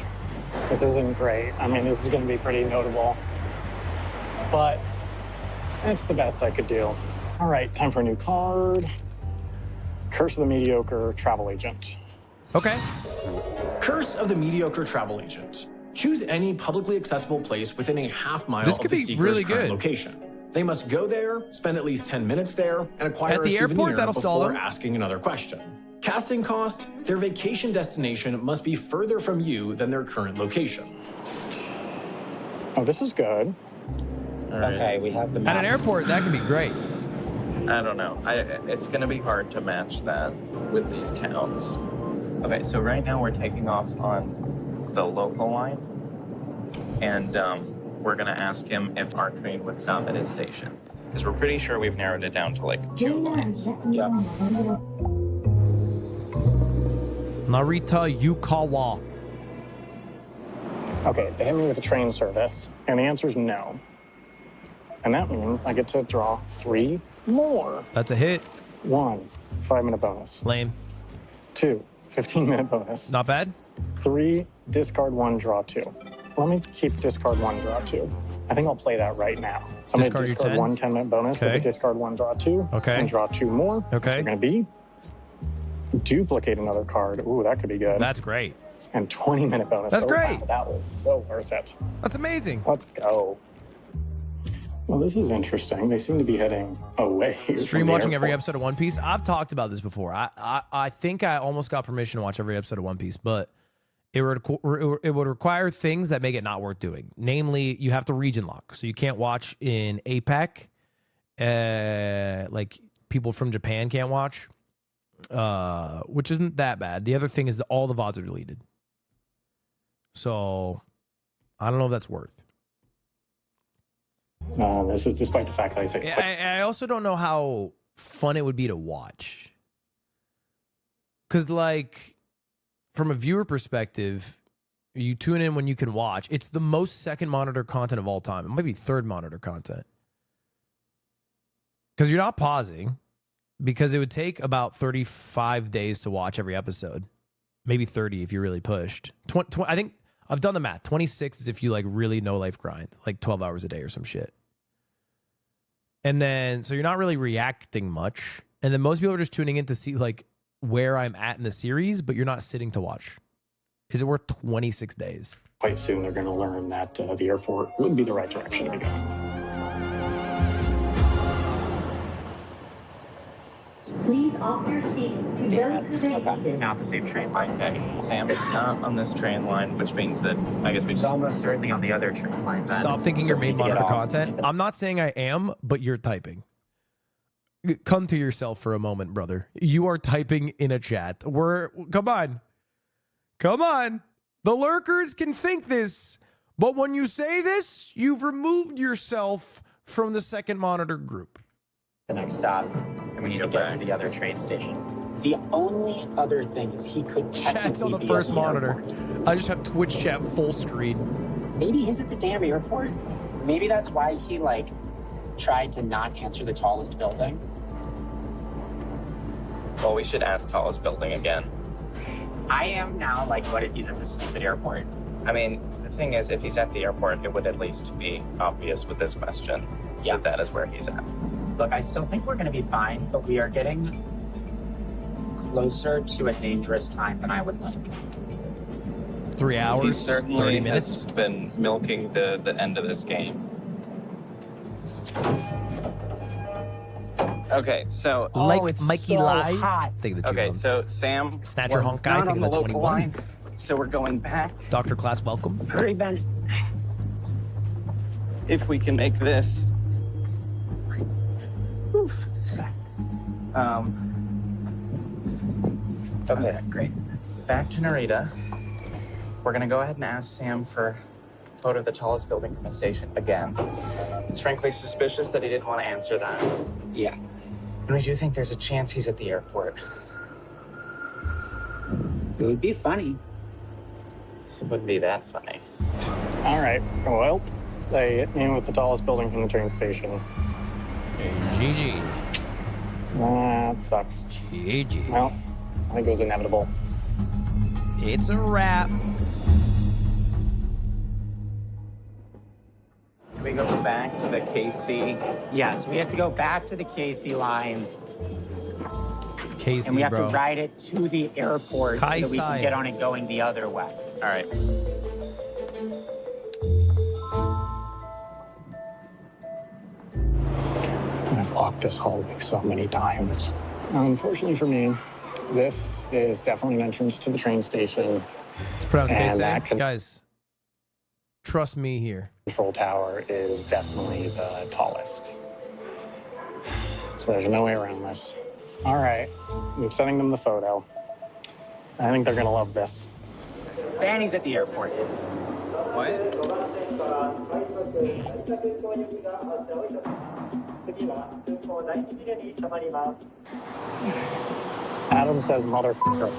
This isn't great. I mean, this is going to be pretty notable, but it's the best I could do. All right, time for a new card. Curse of the Mediocre Travel Agent. Okay. Curse of the Mediocre Travel Agent. Choose any publicly accessible place within a half-mile This of could the be seeker's really current good. location. They must go there, spend at least 10 minutes there, and acquire At the a airport, souvenir that'll stall before them. asking another question. Casting cost, their vacation destination must be further from you than their current location. Oh, this is good. All right. Okay, we have the At map. an airport, that could be great. I don't know. It's going to be hard to match that with these towns. Okay, so right now we're taking off on the local line, and we're going to ask him if our train would stop at his station. Because we're pretty sure we've narrowed it down to like 2 lines. Yep. Narita Yukawa. Okay, they hit me with a train service, and the answer is no. And that means I get to draw 3 more. That's a hit. 1, 5-minute bonus. Lame. 2, 15-minute bonus. Not bad. 3, discard 1, draw 2. Let me keep discard 1, draw 2. I think I'll play that right now. So I'm Discard going to your discard 10? 1 10-minute bonus with Okay. a discard 1, draw 2. Okay. And draw 2 more. Okay. Which are going to be duplicate another card. Ooh, that could be good. That's great. And 20-minute bonus. That's Oh, great. wow, that was so worth it. That's amazing. Let's go. Well, this is interesting. They seem to be heading away. Stream from the watching every airport. episode of One Piece. I've talked about this before. I think I almost got permission to watch every episode of One Piece, but it would require things that make it not worth doing. Namely, you have to region lock, so you can't watch in APAC. Like people from Japan can't watch, which isn't that bad. The other thing is that all the VODs are deleted. So I don't know if that's worth. This is despite the fact that I think. I also don't know how fun it would be to watch. Because, like, from a viewer perspective, you tune in when you can watch. It's the most second monitor content of all time. It might be third monitor content. Because you're not pausing. Because it would take about 35 days to watch every episode. Maybe 30 if you really pushed. I think I've done the math. 26 is if you, like, really no life grind. Like 12 hours a day or some shit. And then, so you're not really reacting much. And then most people are just tuning in to see, like, where I'm at in the series, but you're not sitting to watch. Is it worth 26 days? Quite soon they're going to learn that the airport would be the right direction to be going. Please offer your seat to those who Okay, not the same train line. Okay, Sam is not on this train line, which means that I guess we It's just almost certainly on the other train line. then. Stop thinking So you're we main need to get monitor off. content. I'm not saying I am, but you're typing. Come to yourself for a moment, brother. You are typing in a chat. Come on. Come on. The lurkers can think this, but when you say this, you've removed yourself from the second monitor group. The next stop, and we need to Go get back. to the other train station. The only other thing is he could Chat's on the technically be first at the monitor. airport. I just have Twitch chat full screen. Maybe he's at the damn airport. Maybe that's why he like tried to not answer the tallest building. well, we should ask tallest building again. I am now like, what if he's at the stupid airport? I mean, the thing is, if he's at the airport, it would at least be obvious with this question. Yeah. that is where he's at. Look, I still think we're going to be fine, but we are getting closer to a dangerous time than I would like. 3 He hours, certainly 30 minutes. has been milking the end of this game. Okay, so Like Mikey so Live. hot. Think of the 2 okay, months. so Sam, Snatcher we're Honk guy, not think on of the the local 21. line, so we're going back. Dr. Class, welcome. Hurry, Ben. If we can make this. Oof. Okay, great. Back to Narita. We're gonna go ahead and ask Sam for a photo of the tallest building from the station again. It's frankly suspicious that he didn't want to answer that. Yeah. And we do think there's a chance he's at the airport. It would be funny. It wouldn't be that funny. All right. Well, they hit me with the tallest building from the train station. GG. That sucks. GG. Well, I think it was inevitable. It's a wrap. Can we go back to the KC? Yes, we have to go back to the Casey line, Casey, and we have bro. to ride it to the airport so that we Kaisai. can get on it going the other way. All right. I've walked this hallway so many times. Unfortunately for me, this is definitely an entrance to the train station. It's pronounced And Casey. that Guys, trust me here. Control tower is definitely the tallest. So there's no way around this. All right, I'm sending them the photo. I think they're gonna love this. Danny's at the airport. Adam says motherfucker.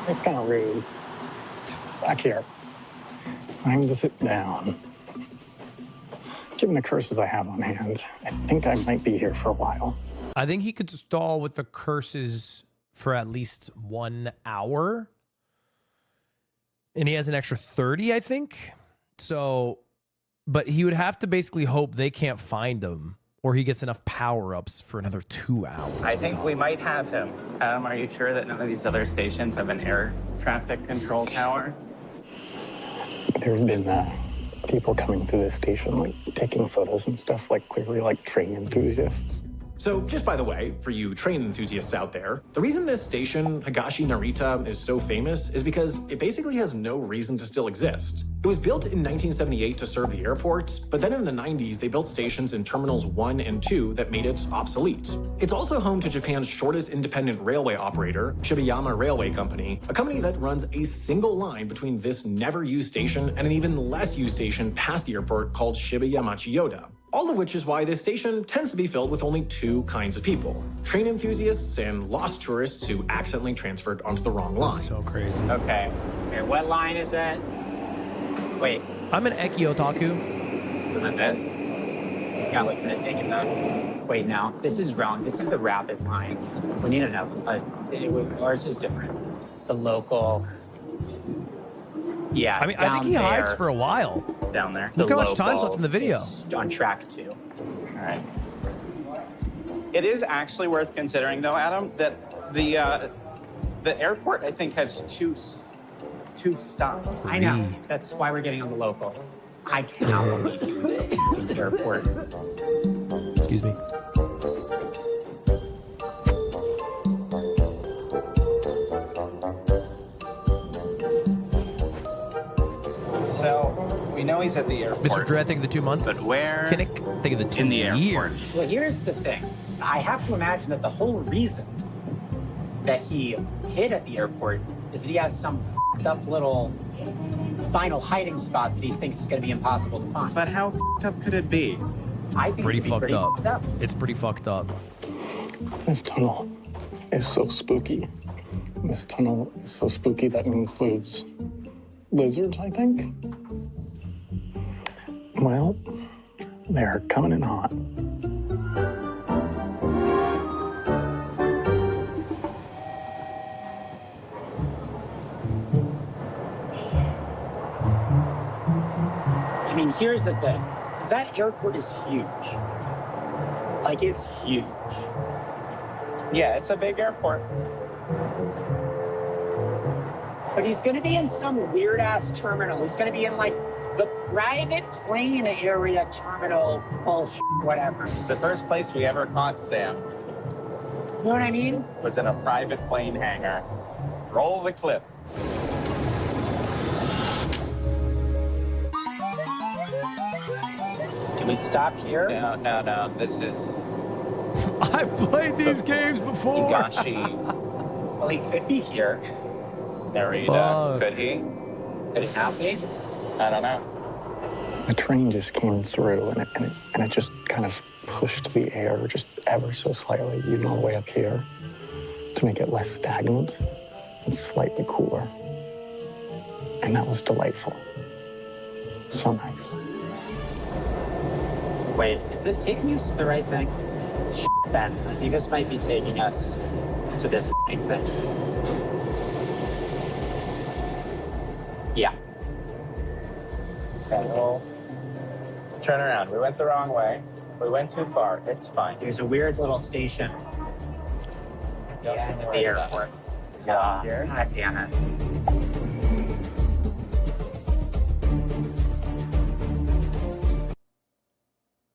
It's kind of rude. Back here. Time to sit down. Given the curses I have on hand, I think I might be here for a while. I think he could stall with the curses for at least 1 hour. And he has an extra 30, I think. So, but he would have to basically hope they can't find him or he gets enough power-ups for another 2 hours. I think we might have him. Are you sure that none of these other stations have an air traffic control tower? There have been people coming through this station, like taking photos and stuff, like clearly like train enthusiasts. So, just by the way, for you train enthusiasts out there, the reason this station, Higashi Narita, is so famous is because it basically has no reason to still exist. It was built in 1978 to serve the airport, but then in the 90s, they built stations in Terminals 1 and 2 that made it obsolete. It's also home to Japan's shortest independent railway operator, Shibayama Railway Company, a company that runs a single line between this never-used station and an even less used station past the airport called Shibayama Chiyoda. All of which is why this station tends to be filled with only two kinds of people: train enthusiasts and lost tourists who accidentally transferred onto the wrong line. So crazy. Okay. Okay, what line is it? Wait, I'm an Eki otaku. Was it this? yeah, wait, can I take it down? Wait, no, this is wrong. This is the rapid line. We need another. Ours is different. The local. Yeah, I mean, I think he hides there. for a while. Down there. Look The how much time's local left in the video. is on track 2. All right. It is actually worth considering, though, Adam, that the airport, I think, has two stops. I know. That's why we're getting on the local. I cannot believe you in the airport. Excuse me. So we know he's at the airport. Mr. Dread, think of the 2 months. But where? Kinnick, think of the 2 In the airport. years. Well, here's the thing. I have to imagine that the whole reason that he hid at the airport is that he has some f***ed up little final hiding spot that he thinks is going to be impossible to find. But how f***ed up could it be? I think Pretty it'd be fucked pretty up. fucked up. It's pretty fucked up. This tunnel is so spooky. This tunnel is so spooky that includes lizards, I think. Well, they're coming in hot. I mean, here's the thing. Is that airport is huge. Like, it's huge. Yeah, it's a big airport. But he's gonna be in some weird ass terminal. He's gonna be in like the private plane area terminal bullshit, whatever. It's the first place we ever caught Sam. You know what I mean? Was in a private plane hangar. Roll the clip. Can we stop here? No. This is I've played these games before. Higashi Well, he could be here. Narita. Fuck. Could he? Could it not be? I don't know. The train just came through and it just kind of pushed the air just ever so slightly, even all the way up here, to make it less stagnant and slightly cooler. And that was delightful. So nice. Wait, is this taking us to the right thing? Ben, I think this might be taking us to this thing. Yeah. Okay, well, turn around. We went the wrong way. We went too far. It's fine. There's a weird little station. Don't Yeah, at worry the about airport. it. Yeah. Here? God damn it.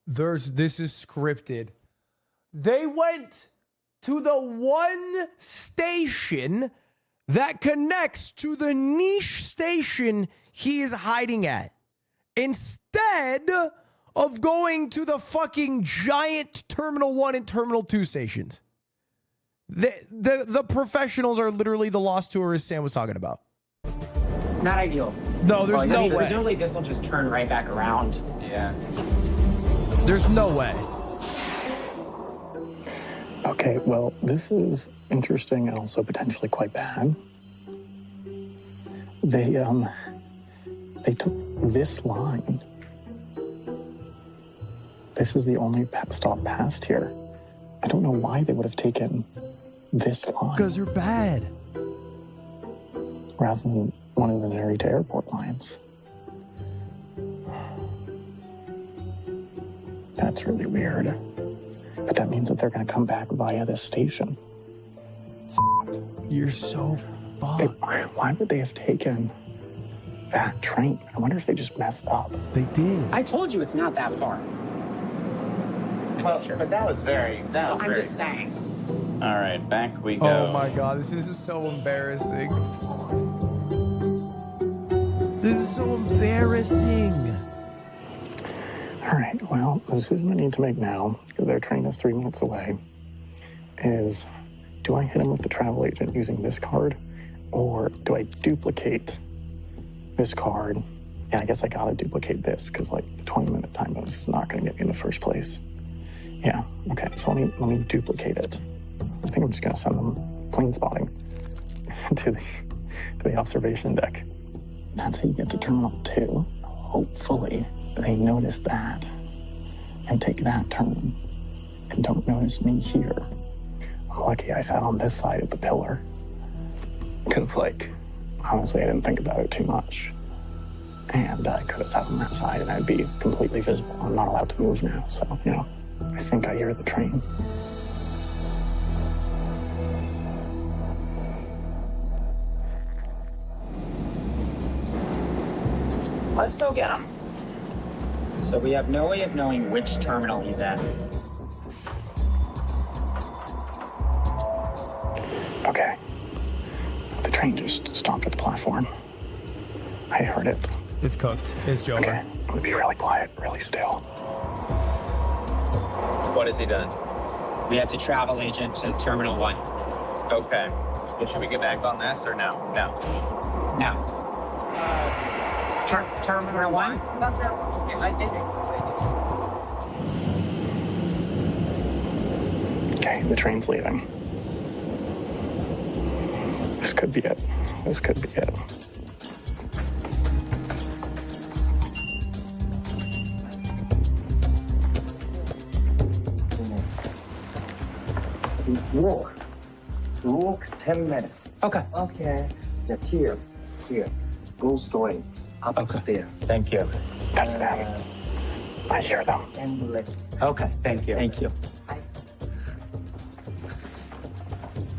This is scripted. They went to the one station that connects to the niche station he is hiding at, instead of going to the fucking giant Terminal 1 and Terminal 2 stations. The professionals are literally the lost tourists Sam was talking about. Not ideal. No, there's no way. Presumably this will just turn right back around. Yeah. There's no way. Okay, well, this is interesting and also potentially quite bad. They took this line. This is the only stop past here. I don't know why they would have taken this line Because they're bad. rather than one of the Narita airport lines. That's really weird. But that means that they're going to come back via this station. You're so fucked. Why would they have taken that train? I wonder if they just messed up. They did. I told you it's not that far. Well, but that was very. I'm just saying. All right, back we go. Oh my god, this is so embarrassing. This is so embarrassing. All right, well, the decision I need to make now, because their train is 3 minutes away, is do I hit him with the travel agent using this card, or do I duplicate this card? Yeah, I guess I gotta duplicate this, because like the 20-minute time bonus is not gonna get me in the first place. Yeah, okay, so let me duplicate it. I think I'm just gonna send them plane spotting to the observation deck. That's how you get to Terminal 2. Hopefully they notice that and take that turn and don't notice me here. I'm lucky I sat on this side of the pillar. Because, like, honestly, I didn't think about it too much. And I could have sat on that side and I'd be completely visible. I'm not allowed to move now, so, you know, I think I hear the train. Let's go get him. So we have no way of knowing which terminal he's at. Okay. The train just stopped at the platform. I heard it. It's cooked. It's Joker. Okay, I'm gonna be really quiet, really still. What has he done? We have to travel agent to Terminal 1. Okay. Should we get back on this or no? No. Now. Terminal 1? Okay, the train's leaving. This could be it. This could be it. Walk 10 minutes. Okay. Okay. Just here. Go straight upstairs. Thank you. That's them. I hear them. And let Okay. Thank you. Thank you.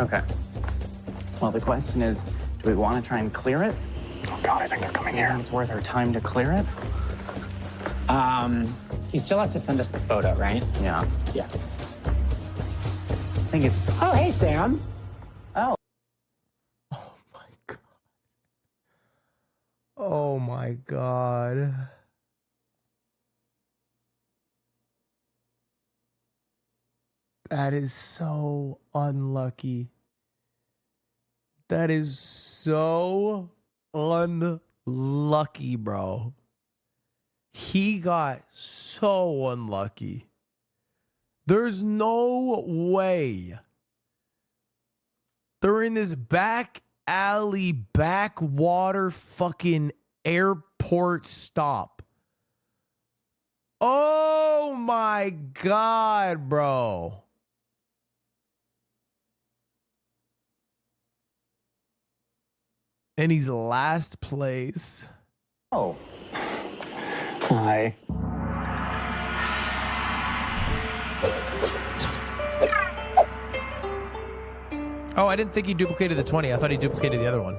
Okay. Well, the question is, do Do we want to try and clear it? Oh God, I think they're coming You here. think it's worth our time to clear it? He still has to send us the photo, right? Yeah. Yeah. I think it's. Oh, hey, Sam. Oh. Oh my God. That is so unlucky. That is so unlucky, bro. He got so unlucky. There's no way. They're in this back alley, backwater fucking airport stop. Oh my God, bro. And he's last place. Oh. Hi. Oh, I didn't think he duplicated the 20. I thought he duplicated the other one.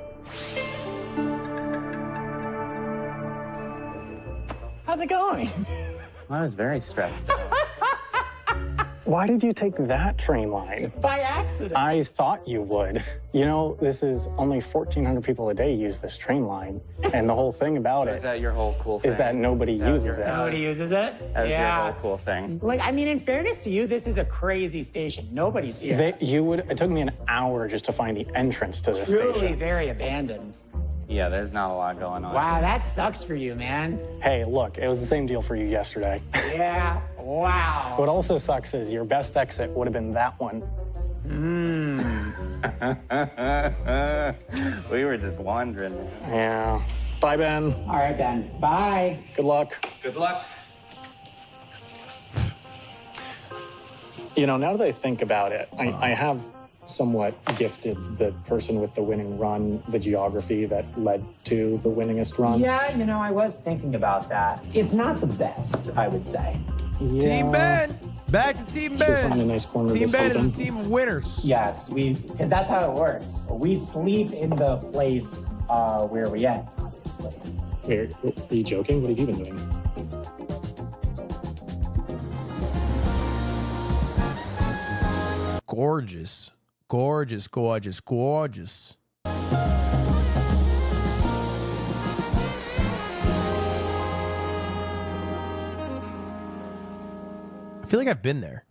How's it going? I was very stressed out. Why did you take that train line? By accident. I thought you would. You know, this is only 1,400 people a day use this train line. And the whole thing about Is it that your whole cool thing? is that nobody That was uses your- it. Nobody uses it? That was your whole cool thing. Like, I mean, in fairness to you, this is a crazy station. Nobody's here. It took me an hour just to find the entrance to this Truly station. very abandoned. Yeah, there's not a lot going on. Wow, that sucks for you, man. Hey, look, it was the same deal for you yesterday. Yeah, wow. What also sucks is your best exit would have been that one. We were just wandering. Yeah. Bye, Ben. All right, Ben. Bye. Good luck. Good luck. You know, now that I think about it, I have somewhat gifted the person with the winning run the geography that led to the winningest run. Yeah, you know, I was thinking about that. It's not the best, I would say. Team Ben. Back to Team Should find a Ben. nice corner Team to Ben sleep is in. a team of winners. Yeah, because that's how it works. We sleep in the place where we end, obviously. Are you joking? What have you been doing? Gorgeous. Gorgeous, gorgeous, gorgeous. I feel like I've been there.